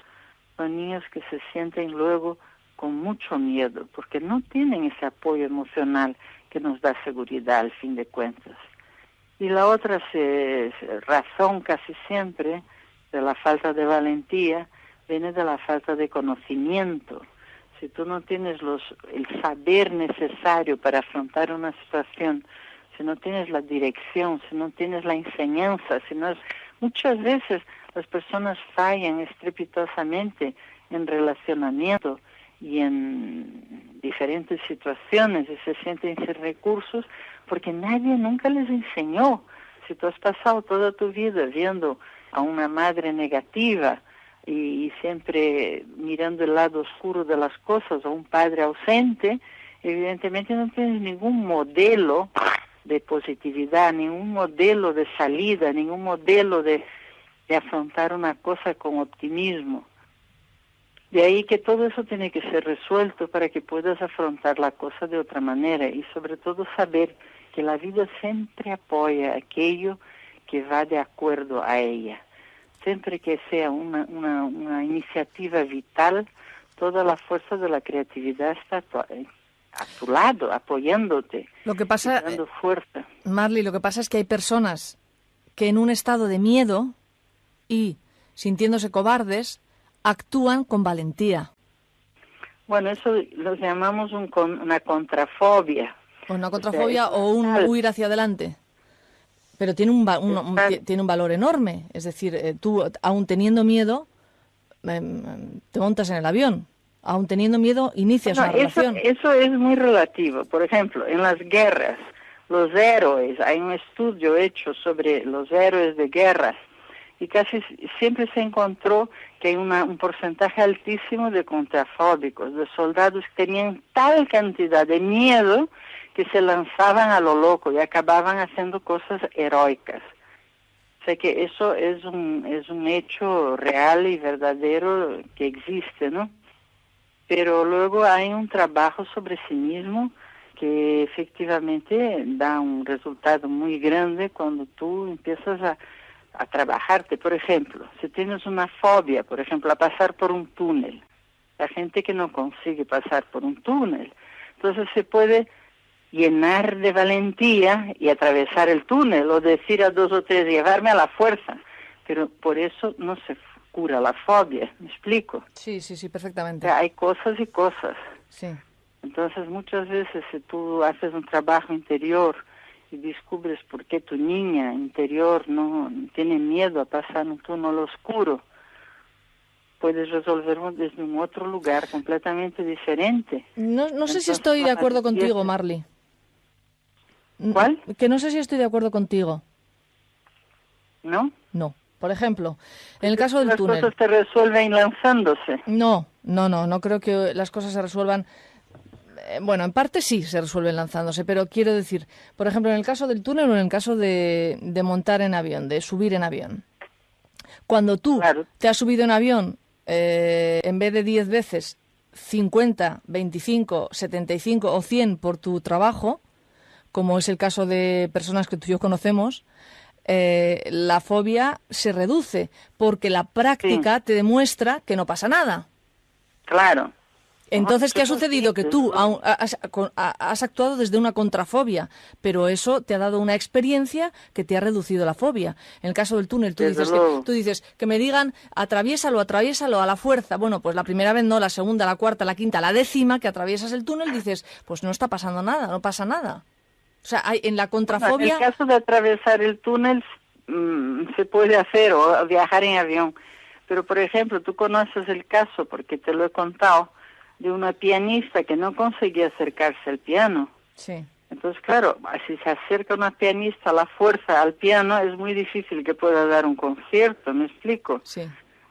son niños que se sienten luego con mucho miedo, porque no tienen ese apoyo emocional que nos da seguridad al fin de cuentas. Y la otra razón casi siempre de la falta de valentía viene de la falta de conocimiento. Si tú no tienes el saber necesario para afrontar una situación, si no tienes la dirección, si no tienes la enseñanza, muchas veces las personas fallan estrepitosamente en relacionamiento y en diferentes situaciones y se sienten sin recursos porque nadie nunca les enseñó. Si tú has pasado toda tu vida viendo a una madre negativa y siempre mirando el lado oscuro de las cosas, o un padre ausente, evidentemente no tienes ningún modelo de positividad, ningún modelo de salida, ningún modelo de afrontar una cosa con optimismo. De ahí que todo eso tiene que ser resuelto para que puedas afrontar la cosa de otra manera y sobre todo saber que la vida siempre apoya aquello que va de acuerdo a ella. Siempre que sea una iniciativa vital, toda la fuerza de la creatividad está a tu lado, apoyándote.
Lo que pasa,
dando fuerza.
Marly, lo que pasa es que hay personas que en un estado de miedo y sintiéndose cobardes actúan con valentía.
Bueno, eso lo llamamos una contrafobia.
Una contrafobia o un huir hacia adelante. Pero tiene tiene un valor enorme. Es decir, tú, aún teniendo miedo, te montas en el avión. Aún teniendo miedo, inicias una relación.
Eso es muy relativo. Por ejemplo, en las guerras, los héroes, hay un estudio hecho sobre los héroes de guerras y casi siempre se encontró que hay un porcentaje altísimo de contrafóbicos, de soldados que tenían tal cantidad de miedo que se lanzaban a lo loco y acababan haciendo cosas heroicas. O sea que eso es un hecho real y verdadero que existe, ¿no? Pero luego hay un trabajo sobre sí mismo que efectivamente da un resultado muy grande cuando tú empiezas a trabajarte. Por ejemplo, si tienes una fobia, por ejemplo, a pasar por un túnel, la gente que no consigue pasar por un túnel, entonces se puede llenar de valentía y atravesar el túnel o decir a 2 o 3, llevarme a la fuerza, pero por eso no se cura la fobia, ¿me explico?
Sí, perfectamente.
O sea, hay cosas y cosas.
Sí.
Entonces muchas veces si tú haces un trabajo interior y descubres por qué tu niña interior no tiene miedo a pasar un túnel oscuro, puedes resolverlo desde un otro lugar completamente diferente.
No sé si estoy de acuerdo contigo, Marley.
¿Cuál?
Que no sé si estoy de acuerdo contigo.
¿No?
No. Por ejemplo, en el caso del túnel.
¿Las cosas se resuelven lanzándose?
No creo que las cosas se resuelvan. Bueno, en parte sí se resuelven lanzándose, pero quiero decir, por ejemplo, en el caso del túnel o en el caso de montar en avión, de subir en avión. Cuando tú te has subido en avión, en vez de 10 veces, 50, 25, 75 o 100 por tu trabajo, como es el caso de personas que tú y yo conocemos, la fobia se reduce, porque la práctica te demuestra que no pasa nada.
Claro.
Entonces, ¿qué ha sucedido? Que tú has actuado desde una contrafobia, pero eso te ha dado una experiencia que te ha reducido la fobia. En el caso del túnel, tú dices que me digan atraviésalo a la fuerza. Bueno, pues la primera vez no, la segunda, la cuarta, la quinta, la 10ª que atraviesas el túnel, dices, pues no está pasando nada, no pasa nada. O sea, en la contrafobia...
En el caso de atravesar el túnel se puede hacer, o viajar en avión. Pero, por ejemplo, tú conoces el caso, porque te lo he contado, de una pianista que no conseguía acercarse al piano.
Sí.
Entonces, claro, si se acerca una pianista a la fuerza al piano, es muy difícil que pueda dar un concierto, ¿me explico?
Sí.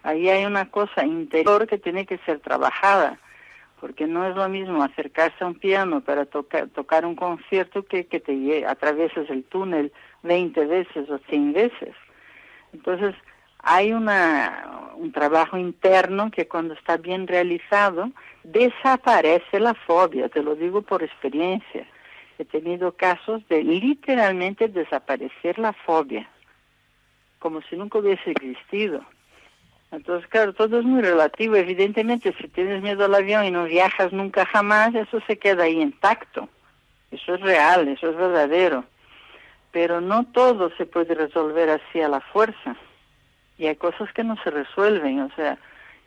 Ahí hay una cosa interior que tiene que ser trabajada, porque no es lo mismo acercarse a un piano para tocar un concierto que te atravieses el túnel 20 veces o 100 veces. Entonces, hay un trabajo interno que cuando está bien realizado, desaparece la fobia, te lo digo por experiencia. He tenido casos de literalmente desaparecer la fobia, como si nunca hubiese existido. Entonces, claro, todo es muy relativo. Evidentemente, si tienes miedo al avión y no viajas nunca jamás, eso se queda ahí intacto. Eso es real, eso es verdadero. Pero no todo se puede resolver así a la fuerza. Y hay cosas que no se resuelven. O sea,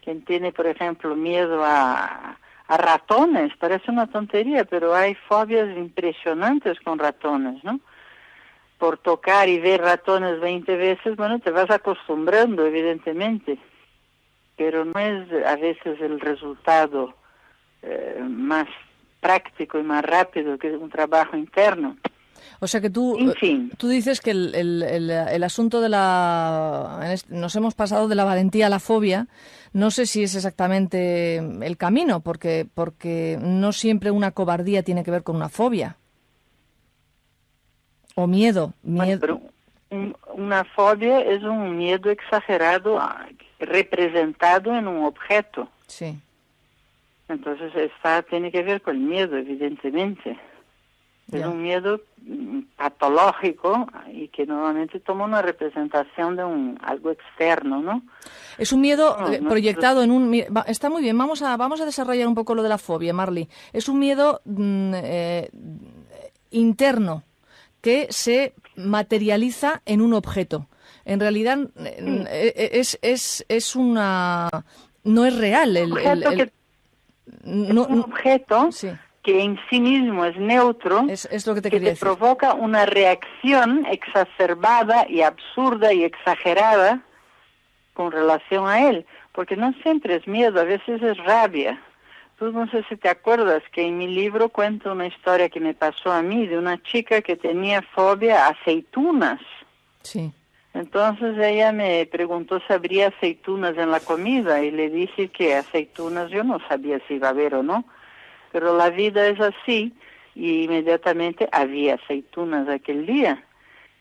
quien tiene, por ejemplo, miedo a ratones, parece una tontería, pero hay fobias impresionantes con ratones, ¿no? Por tocar y ver ratones 20 veces, bueno, te vas acostumbrando, evidentemente. Pero no es a veces el resultado más práctico y más rápido que un trabajo interno.
O sea que tú dices que el asunto de nos hemos pasado de la valentía a la fobia. No sé si es exactamente el camino, porque no siempre una cobardía tiene que ver con una fobia. O miedo.
Bueno, pero una fobia es un miedo exagerado representado en un objeto.
Sí.
Entonces tiene que ver con el miedo, evidentemente. Es un miedo patológico y que normalmente toma una representación de algo externo, ¿no?
Es un miedo proyectado en un... Está muy bien, vamos a desarrollar un poco lo de la fobia, Marley. Es un miedo interno que se materializa en un objeto. En realidad es una... No es real.
Un objeto... Sí. Que en sí mismo es neutro,
es lo que te quería decir.
Provoca una reacción exacerbada y absurda y exagerada con relación a él, porque no siempre es miedo, a veces es rabia. Tú no sé si te acuerdas que en mi libro cuento una historia que me pasó a mí de una chica que tenía fobia a aceitunas.
Sí.
Entonces ella me preguntó si habría aceitunas en la comida y le dije que aceitunas yo no sabía si iba a haber o no. Pero la vida es así, y inmediatamente había aceitunas aquel día.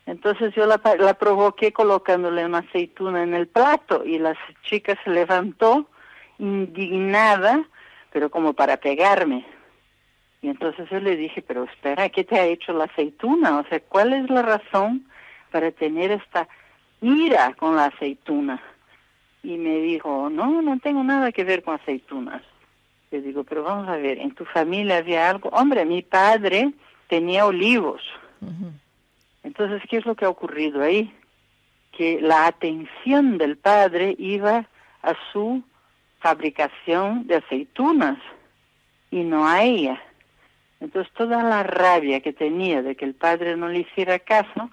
Entonces yo la provoqué colocándole una aceituna en el plato, y la chica se levantó indignada, pero como para pegarme. Y entonces yo le dije, pero espera, ¿qué te ha hecho la aceituna? O sea, ¿cuál es la razón para tener esta ira con la aceituna? Y me dijo, no tengo nada que ver con aceitunas. Le digo, pero vamos a ver, ¿en tu familia había algo? Hombre, mi padre tenía olivos. Uh-huh. Entonces, ¿qué es lo que ha ocurrido ahí? Que la atención del padre iba a su fabricación de aceitunas y no a ella. Entonces, toda la rabia que tenía de que el padre no le hiciera caso,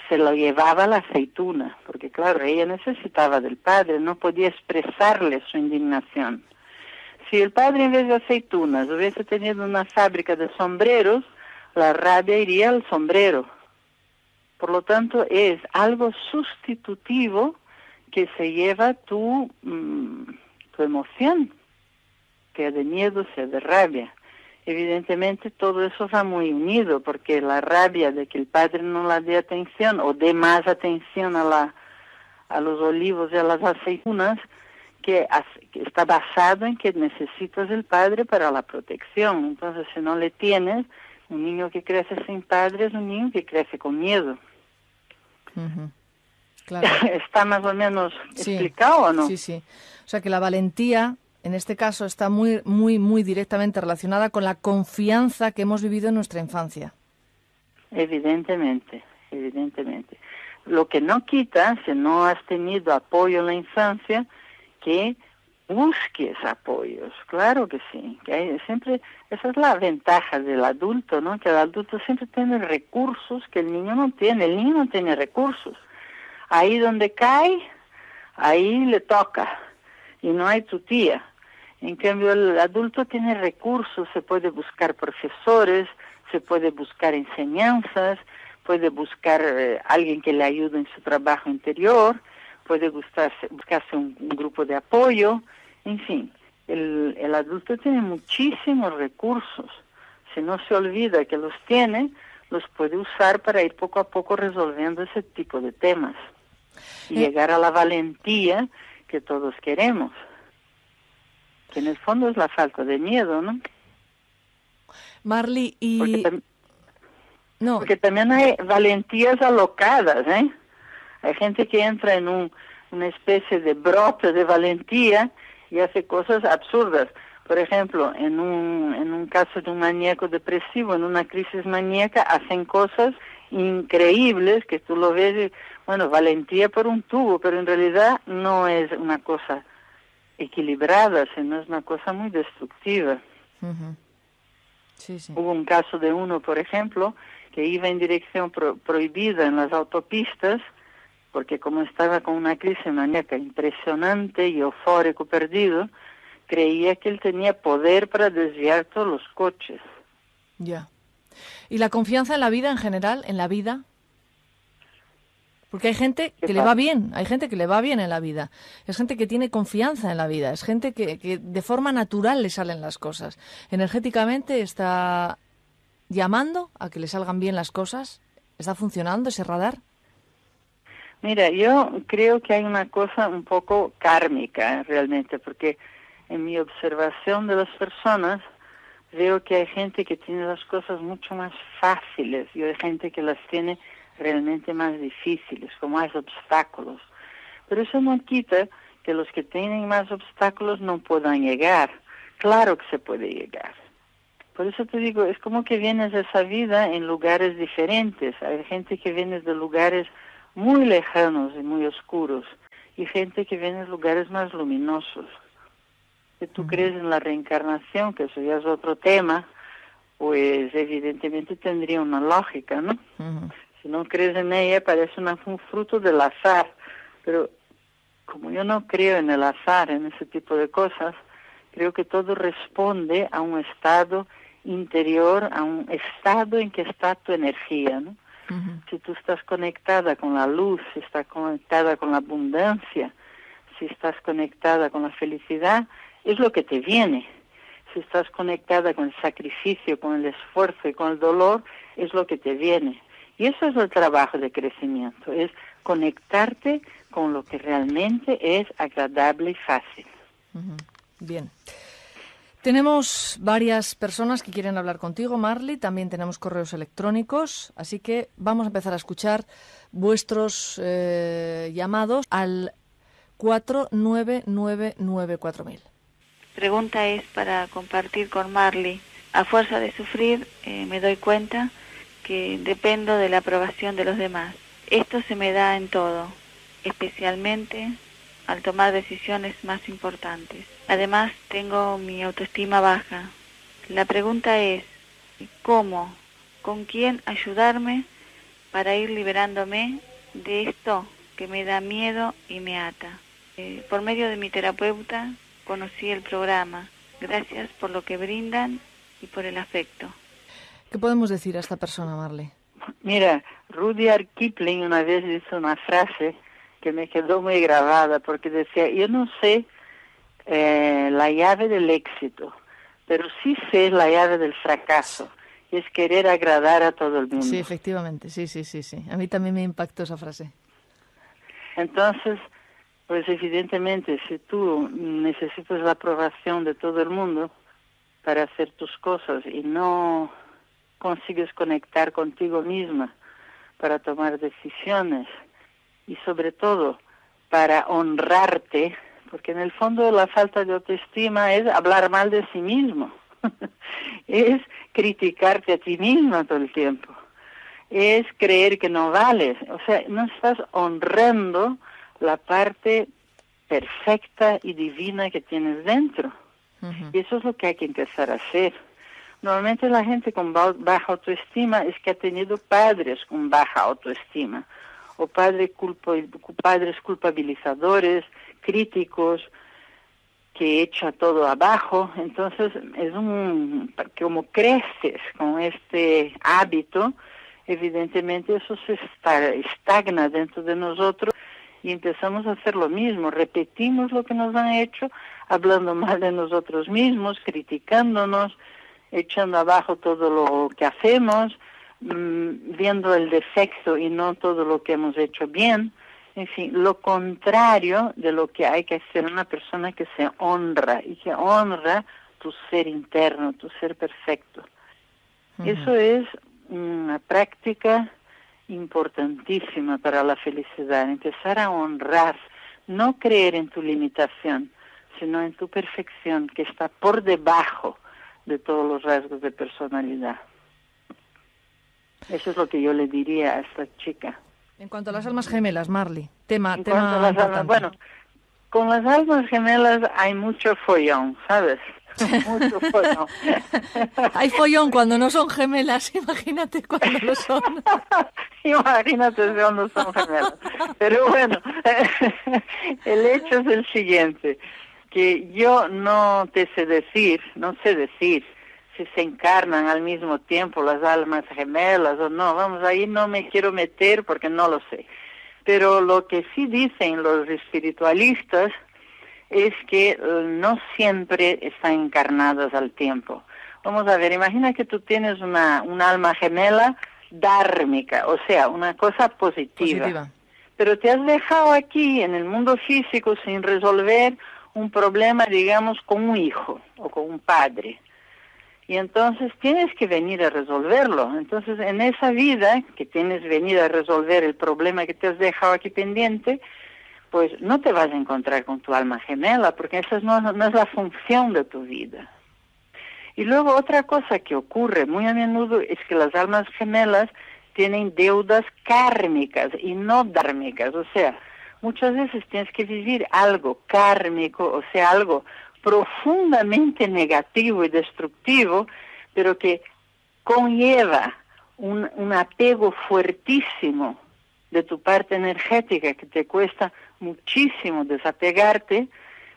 se lo llevaba la aceituna, porque claro, ella necesitaba del padre, no podía expresarle su indignación. Si el padre en vez de aceitunas hubiese tenido una fábrica de sombreros, la rabia iría al sombrero. Por lo tanto, es algo sustitutivo que se lleva tu emoción, sea de miedo, sea de rabia. Evidentemente todo eso va muy unido, porque la rabia de que el padre no le dé atención o dé más atención a los olivos y a las aceitunas, que está basado en que necesitas del padre para la protección. Entonces, si no le tienes, un niño que crece sin padre es un niño que crece con miedo.
Claro.
¿Está más o menos explicado o no?
Sí, sí. O sea que la valentía, en este caso, está muy, muy, muy directamente relacionada con la confianza que hemos vivido en nuestra infancia.
Evidentemente, evidentemente. Lo que no quita, si no has tenido apoyo en la infancia, que busques apoyos, claro que sí. Que hay siempre, esa es la ventaja del adulto, ¿no? Que el adulto siempre tiene recursos que el niño no tiene. El niño no tiene recursos. Ahí donde cae, ahí le toca. Y no hay tu tía. En cambio, el adulto tiene recursos, se puede buscar profesores, se puede buscar enseñanzas, puede buscar alguien que le ayude en su trabajo interior, puede buscarse un grupo de apoyo, en fin. El adulto tiene muchísimos recursos. Si no se olvida que los tiene, los puede usar para ir poco a poco resolviendo ese tipo de temas y llegar a la valentía que todos queremos. Que en el fondo es la falta de miedo, ¿no?
Marly,
porque también hay valentías alocadas, ¿eh? Hay gente que entra en una especie de brote de valentía y hace cosas absurdas. Por ejemplo, en un caso de un maníaco depresivo, en una crisis maníaca, hacen cosas increíbles que tú lo ves y, bueno, valentía por un tubo, pero en realidad no es una cosa equilibrada, sino es una cosa muy destructiva.
Sí, sí.
Hubo un caso de uno, por ejemplo, que iba en dirección prohibida en las autopistas, porque como estaba con una crisis maníaca impresionante y eufórico perdido, creía que él tenía poder para desviar todos los coches.
Ya. ¿Y la confianza en la vida en general, en la vida? Porque hay gente que le va bien, hay gente que le va bien en la vida. Es gente que tiene confianza en la vida, es gente que de forma natural le salen las cosas. Energéticamente está llamando a que le salgan bien las cosas. ¿Está funcionando ese radar?
Mira, yo creo que hay una cosa un poco kármica, realmente, porque en mi observación de las personas veo que hay gente que tiene las cosas mucho más fáciles y hay gente que las tiene realmente más difíciles, con más obstáculos. Pero eso no quita que los que tienen más obstáculos no puedan llegar. Claro que se puede llegar. Por eso te digo, es como que vienes de esa vida en lugares diferentes. Hay gente que viene de lugares muy lejanos y muy oscuros, y gente que viene de lugares más luminosos. Si tú crees en la reencarnación, que eso ya es otro tema, pues evidentemente tendría una lógica, ¿no? Si no crees en ella, parece un fruto del azar. Pero como yo no creo en el azar, en ese tipo de cosas, creo que todo responde a un estado interior, a un estado en que está tu energía, ¿no? Si tú estás conectada con la luz, si estás conectada con la abundancia, si estás conectada con la felicidad, es lo que te viene. Si estás conectada con el sacrificio, con el esfuerzo y con el dolor, es lo que te viene. Y eso es el trabajo de crecimiento, es conectarte con lo que realmente es agradable y fácil.
Bien. Tenemos varias personas que quieren hablar contigo, Marly. También tenemos correos electrónicos. Así que vamos a empezar a escuchar vuestros llamados al 49994000.
Pregunta es para compartir con Marly. A fuerza de sufrir, me doy cuenta que dependo de la aprobación de los demás. Esto se me da en todo, especialmente al tomar decisiones más importantes. Además, tengo mi autoestima baja. La pregunta es, ¿cómo? ¿Con quién ayudarme para ir liberándome de esto que me da miedo y me ata. Por medio de mi terapeuta conocí el programa. Gracias por lo que brindan y por el afecto.
¿Qué podemos decir a esta persona, Marley?
Mira, Rudyard Kipling una vez hizo una frase que me quedó muy grabada, porque decía, yo no sé la llave del éxito, pero sí sé la llave del fracaso, y es querer agradar a todo el mundo.
Sí, efectivamente, sí. A mí también me impactó esa frase.
Entonces, pues evidentemente, si tú necesitas la aprobación de todo el mundo para hacer tus cosas y no consigues conectar contigo misma para tomar decisiones y sobre todo para honrarte, porque en el fondo la falta de autoestima es hablar mal de sí mismo, es criticarte a ti misma todo el tiempo, es creer que no vales, o sea, no estás honrando la parte perfecta y divina que tienes dentro. Y eso es lo que hay que empezar a hacer. Normalmente la gente con baja autoestima es que ha tenido padres con baja autoestima, o padres culpabilizadores, críticos, que echa todo abajo. Entonces, como creces con este hábito, evidentemente eso se estagna dentro de nosotros y empezamos a hacer lo mismo, repetimos lo que nos han hecho, hablando mal de nosotros mismos, criticándonos, echando abajo todo lo que hacemos, viendo el defecto y no todo lo que hemos hecho bien. En fin, lo contrario de lo que hay que hacer una persona que se honra y que honra tu ser interno, tu ser perfecto. Eso es una práctica importantísima para la felicidad, empezar a honrar, no creer en tu limitación, sino en tu perfección, que está por debajo de todos los rasgos de personalidad. Eso es lo que yo le diría a esta chica.
En cuanto a las almas gemelas, Marley, tema
importante. Bueno, con las almas gemelas hay mucho follón, ¿sabes? Mucho follón.
Hay follón cuando no son gemelas, imagínate cuando lo son.
Imagínate cuando son gemelas. Pero bueno, el hecho es el siguiente, que yo no sé decir si se encarnan al mismo tiempo las almas gemelas o no. Vamos, ahí no me quiero meter porque no lo sé. Pero lo que sí dicen los espiritualistas es que no siempre están encarnadas al tiempo. Vamos a ver, imagina que tú tienes una alma gemela dármica, o sea, una cosa positiva. Pero te has dejado aquí en el mundo físico sin resolver un problema, digamos, con un hijo o con un padre. Y entonces tienes que venir a resolverlo. Entonces, en esa vida que tienes que venir a resolver el problema que te has dejado aquí pendiente, pues no te vas a encontrar con tu alma gemela, porque esa no es la función de tu vida. Y luego otra cosa que ocurre muy a menudo es que las almas gemelas tienen deudas kármicas y no dármicas. O sea, muchas veces tienes que vivir algo kármico, o sea, algo profundamente negativo y destructivo, pero que conlleva un apego fuertísimo de tu parte energética, que te cuesta muchísimo desapegarte,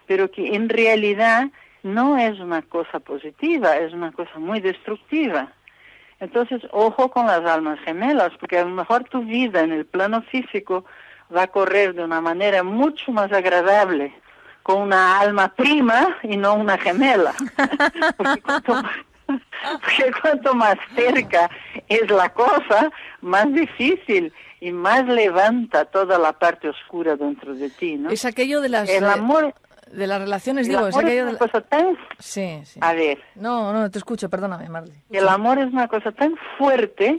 pero que en realidad no es una cosa positiva, es una cosa muy destructiva. Entonces, ojo con las almas gemelas, porque a lo mejor tu vida en el plano físico va a correr de una manera mucho más agradable con una alma prima y no una gemela. Porque cuanto más cerca es la cosa, más difícil y más levanta toda la parte oscura dentro de ti, ¿no?
Es aquello de las...
El amor...
De las relaciones,
el amor es una cosa tan...
Sí.
A ver.
No, te escucho, perdóname, Marley.
El amor es una cosa tan fuerte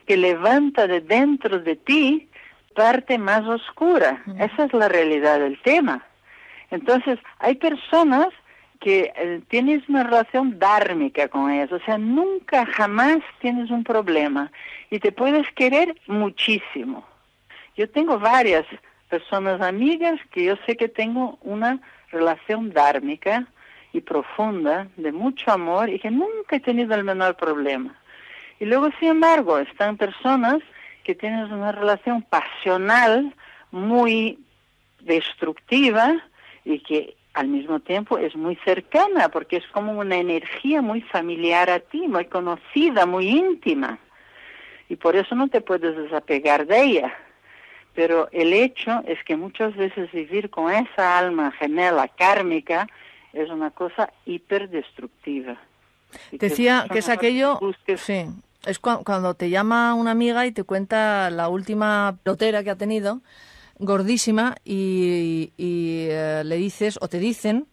que levanta de dentro de ti parte más oscura. Esa es la realidad del tema. Entonces, hay personas que tienes una relación dármica con ellas, o sea, nunca jamás tienes un problema y te puedes querer muchísimo. Yo tengo varias personas amigas que yo sé que tengo una relación dármica y profunda, de mucho amor, y que nunca he tenido el menor problema. Y luego, sin embargo, están personas que tienes una relación pasional muy destructiva y que al mismo tiempo es muy cercana, porque es como una energía muy familiar a ti, muy conocida, muy íntima. Y por eso no te puedes desapegar de ella. Pero el hecho es que muchas veces vivir con esa alma gemela kármica es una cosa hiperdestructiva.
Decía que es aquello, sí, es cuando te llama una amiga y te cuenta la última pelotera que ha tenido, gordísima, y le dices, o te dicen,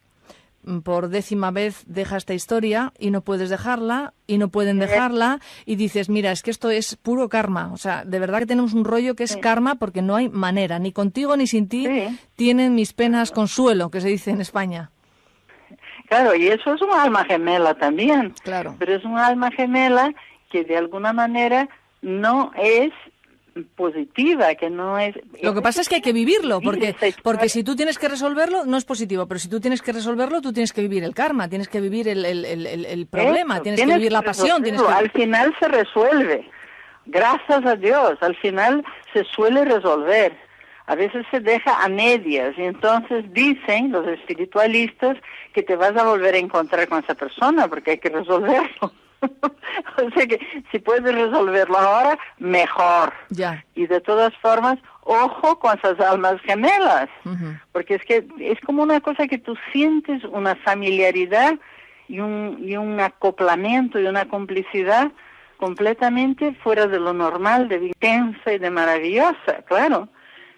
por 10ª vez deja esta historia y no puedes dejarla y no pueden dejarla, y dices, mira, es que esto es puro karma, o sea, de verdad que tenemos un rollo que es karma, porque no hay manera, ni contigo ni sin ti tienen mis penas consuelo, que se dice en España.
Claro, y eso es un alma gemela también,
claro,
pero es un alma gemela que de alguna manera no es positiva, que no es...
Lo que pasa es que hay que vivirlo, porque si tú tienes que resolverlo, no es positivo, pero si tú tienes que resolverlo, tú tienes que vivir el karma, tienes que vivir el problema,
Eso,
tienes que vivir la pasión.
Al final se resuelve, gracias a Dios, al final se suele resolver. A veces se deja a medias y entonces dicen los espiritualistas que te vas a volver a encontrar con esa persona porque hay que resolverlo. O sea que si puedes resolverlo ahora, mejor.
Ya.
Y de todas formas, ojo con esas almas gemelas, porque es que es como una cosa que tú sientes una familiaridad y un acoplamiento y una complicidad completamente fuera de lo normal, de intensa y de maravillosa, claro.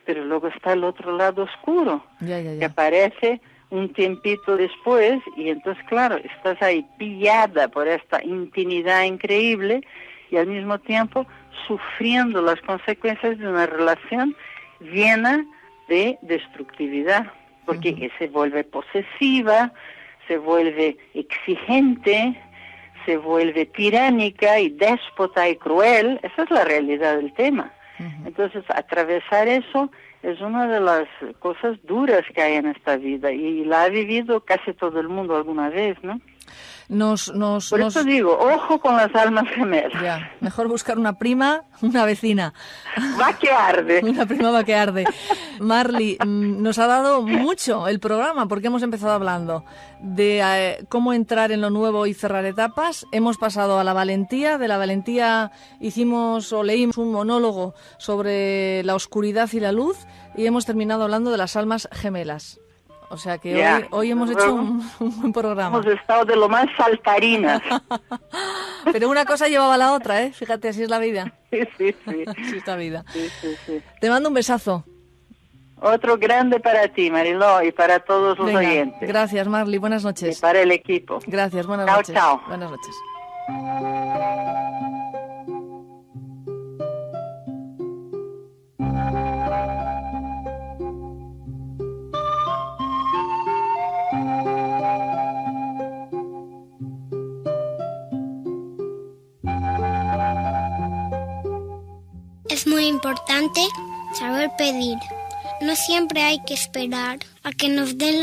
Pero luego está el otro lado oscuro, que aparece un tiempito después y entonces, claro, estás ahí pillada por esta intimidad increíble y al mismo tiempo sufriendo las consecuencias de una relación llena de destructividad, porque se vuelve posesiva, se vuelve exigente, se vuelve tiránica y déspota y cruel. Esa es la realidad del tema. Entonces, atravesar eso es una de las cosas duras que hay en esta vida y la ha vivido casi todo el mundo alguna vez, ¿no? Por eso digo, ojo con las almas gemelas.
Ya, mejor buscar una prima, una vecina.
Va que arde.
Una prima va que arde. Marly, nos ha dado mucho el programa porque hemos empezado hablando de cómo entrar en lo nuevo y cerrar etapas. Hemos pasado a la valentía. De la valentía hicimos o leímos un monólogo sobre la oscuridad y la luz y hemos terminado hablando de las almas gemelas. O sea que hoy hemos hecho un buen programa.
Hemos estado de lo más saltarinas.
Pero una cosa llevaba a la otra, ¿eh? Fíjate, así es la vida.
Sí.
Así es la vida. Sí. Te mando un besazo.
Otro grande para ti, Mariló, y para todos los oyentes.
Gracias, Marly. Buenas noches.
Y para el equipo.
Gracias, buenas noches.
Chao.
Buenas noches.
Es muy importante saber pedir. No siempre hay que esperar a que nos den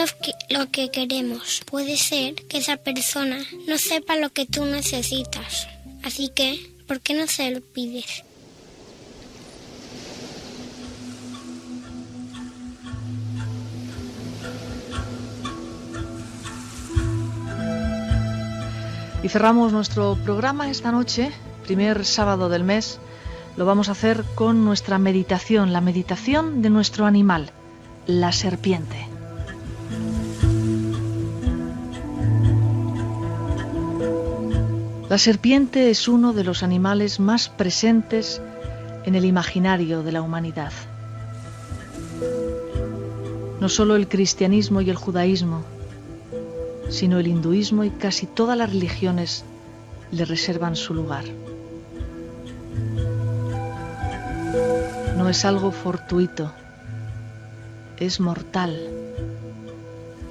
lo que queremos. Puede ser que esa persona no sepa lo que tú necesitas. Así que, ¿por qué no se lo pides?
Y cerramos nuestro programa esta noche, primer sábado del mes. Lo vamos a hacer con nuestra meditación, la meditación de nuestro animal, la serpiente. La serpiente es uno de los animales más presentes en el imaginario de la humanidad. No solo el cristianismo y el judaísmo, sino el hinduismo y casi todas las religiones le reservan su lugar. No es algo fortuito, es mortal,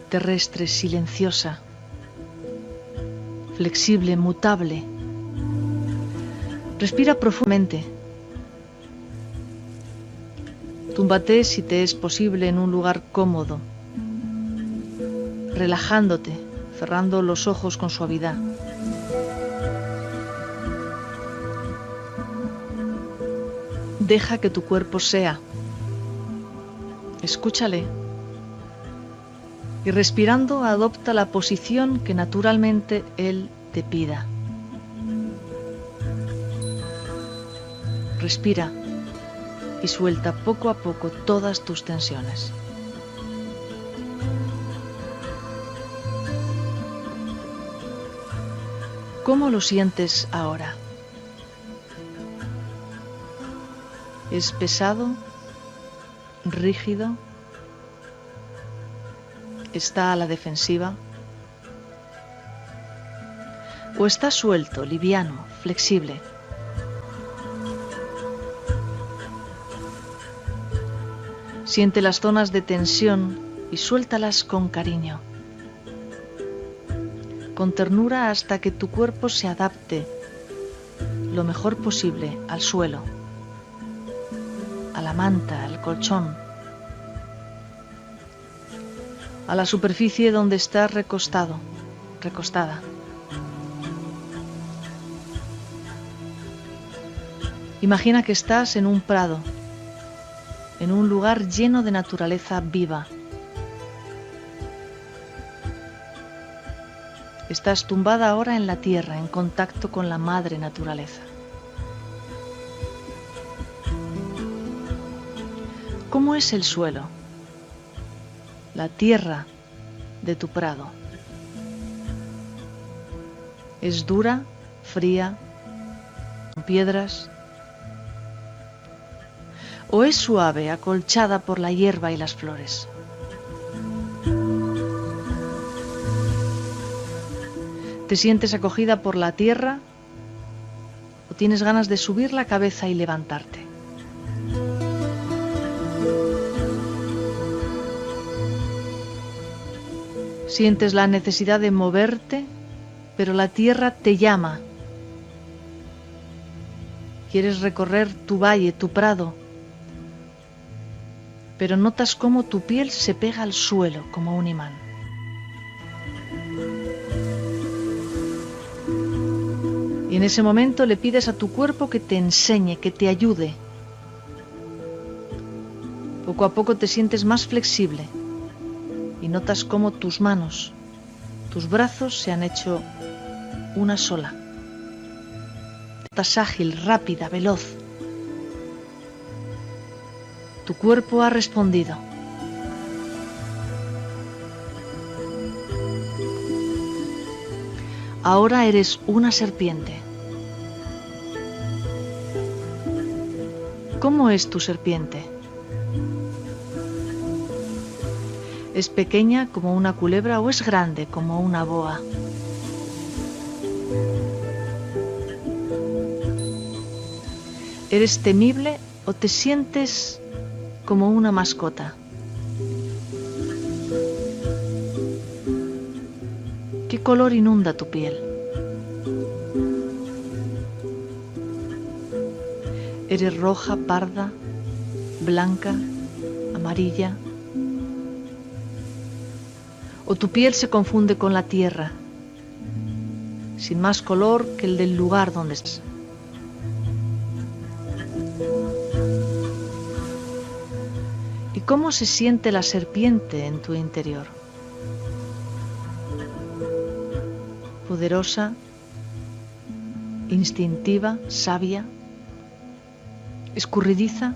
terrestre, silenciosa, flexible, mutable. Respira profundamente. Túmbate si te es posible en un lugar cómodo, relajándote, cerrando los ojos con suavidad. Deja que tu cuerpo sea. Escúchale. Y respirando, adopta la posición que naturalmente él te pida. Respira y suelta poco a poco todas tus tensiones. ¿Cómo lo sientes ahora? ¿Es pesado? ¿Rígido? ¿Está a la defensiva? ¿O está suelto, liviano, flexible? Siente las zonas de tensión y suéltalas con cariño, con ternura hasta que tu cuerpo se adapte lo mejor posible al suelo, a la manta, al colchón, a la superficie donde estás recostado, recostada. Imagina que estás en un prado, en un lugar lleno de naturaleza viva. Estás tumbada ahora en la tierra, en contacto con la madre naturaleza. ¿Cómo es el suelo? La tierra de tu prado. ¿Es dura, fría, con piedras? ¿O es suave, acolchada por la hierba y las flores? ¿Te sientes acogida por la tierra o tienes ganas de subir la cabeza y levantarte? Sientes la necesidad de moverte, pero la tierra te llama. Quieres recorrer tu valle, tu prado, pero notas cómo tu piel se pega al suelo como un imán. Y en ese momento le pides a tu cuerpo que te enseñe, que te ayude. Poco a poco te sientes más flexible y notas cómo tus manos, tus brazos se han hecho una sola. Estás ágil, rápida, veloz. Tu cuerpo ha respondido. Ahora eres una serpiente. ¿Cómo es tu serpiente? ¿Es pequeña como una culebra o es grande como una boa? ¿Eres temible o te sientes como una mascota? ¿Qué color inunda tu piel? ¿Eres roja, parda, blanca, amarilla? ¿O tu piel se confunde con la tierra, sin más color que el del lugar donde estás? ¿Y cómo se siente la serpiente en tu interior? Poderosa, instintiva, sabia, escurridiza.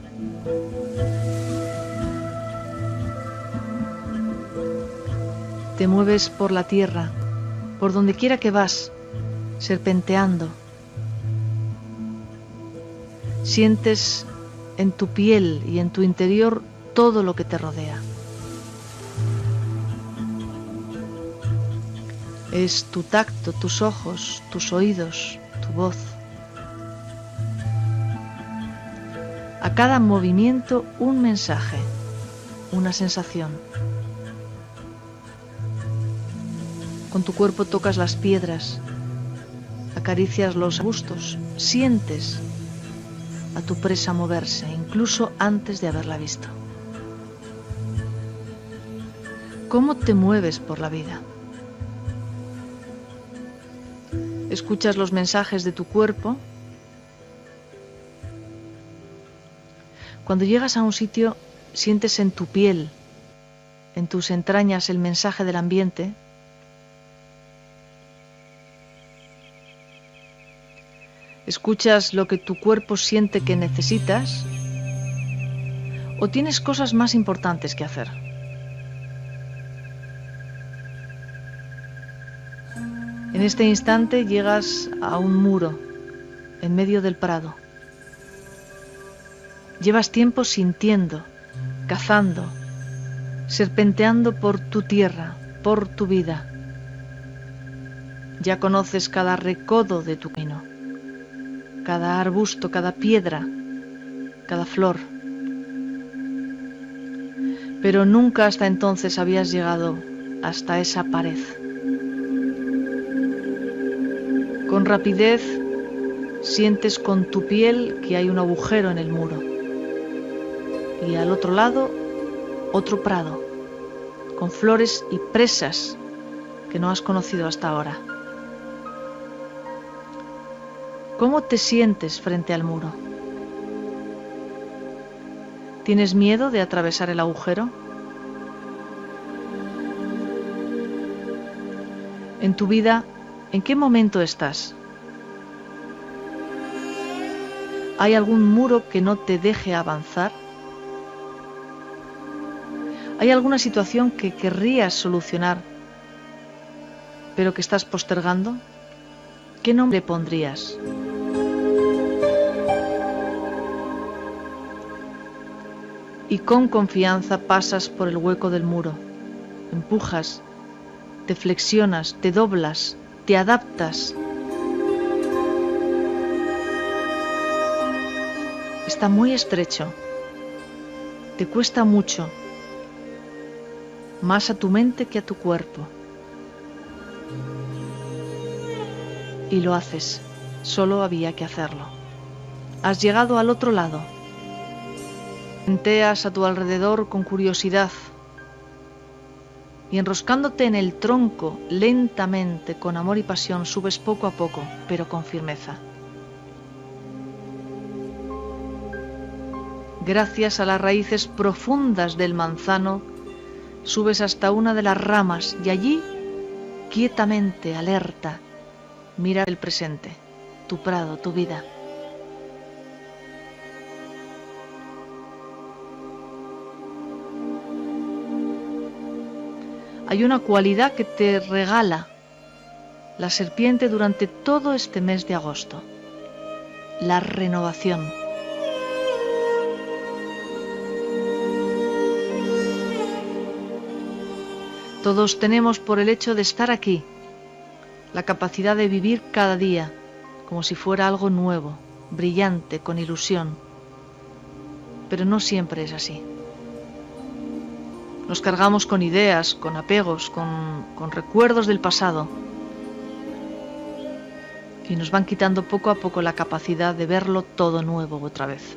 Te mueves por la tierra, por donde quiera que vas, serpenteando. Sientes en tu piel y en tu interior todo lo que te rodea. Es tu tacto, tus ojos, tus oídos, tu voz. A cada movimiento un mensaje, una sensación. Con tu cuerpo tocas las piedras, acaricias los arbustos, sientes a tu presa moverse, incluso antes de haberla visto. ¿Cómo te mueves por la vida? Escuchas los mensajes de tu cuerpo Cuando llegas a un sitio, sientes en tu piel, en tus entrañas, el mensaje del ambiente. Escuchas lo que tu cuerpo siente que necesitas, o tienes cosas más importantes que hacer. En este instante llegas a un muro en medio del prado. Llevas tiempo sintiendo, cazando, serpenteando por tu tierra, por tu vida. Ya conoces cada recodo de tu camino, cada arbusto, cada piedra, cada flor. Pero nunca hasta entonces habías llegado hasta esa pared. Con rapidez sientes con tu piel que hay un agujero en el muro. Y al otro lado, otro prado, con flores y presas que no has conocido hasta ahora. ¿Cómo te sientes frente al muro? ¿Tienes miedo de atravesar el agujero? En tu vida, ¿en qué momento estás? ¿Hay algún muro que no te deje avanzar? ¿Hay alguna situación que querrías solucionar, pero que estás postergando? ¿Qué nombre pondrías? Y con confianza pasas por el hueco del muro, empujas, te flexionas, te doblas, te adaptas. Está muy estrecho, te cuesta mucho, más a tu mente que a tu cuerpo. Y lo haces, solo había que hacerlo. Has llegado al otro lado. Tenteas a tu alrededor con curiosidad y enroscándote en el tronco lentamente, con amor y pasión, subes poco a poco, pero con firmeza. Gracias a las raíces profundas del manzano, subes hasta una de las ramas y allí, quietamente, alerta, mira el presente, tu prado, tu vida. Hay una cualidad que te regala la serpiente durante todo este mes de agosto: la renovación. Todos tenemos, por el hecho de estar aquí, la capacidad de vivir cada día como si fuera algo nuevo, brillante, con ilusión. Pero no siempre es así. Nos cargamos con ideas, con apegos, con recuerdos del pasado. Y nos van quitando poco a poco la capacidad de verlo todo nuevo otra vez.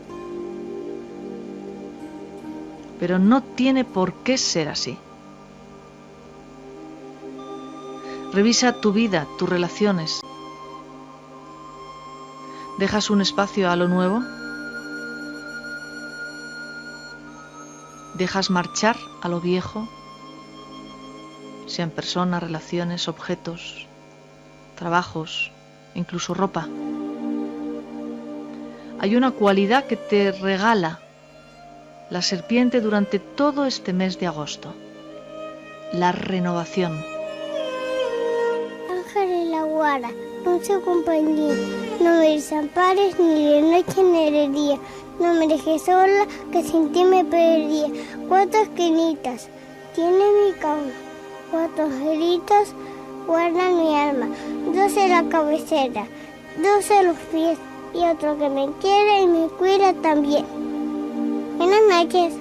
Pero no tiene por qué ser así. Revisa tu vida, tus relaciones. ¿Dejas un espacio a lo nuevo? ¿Dejas marchar a lo viejo? Sean personas, relaciones, objetos, trabajos, incluso ropa. Hay una cualidad que te regala la serpiente durante todo este mes de agosto: la renovación.
Ángel la guarda, dulce compañía, no me desampares ni de noche ni de día, no me dejes sola, que sin ti me perdía. 4 esquinitas tiene mi cama, 4 angelitos guardan mi alma, 2 en la cabecera, 2 en los pies y otro que me quiere y me cuida también. Buenas noches.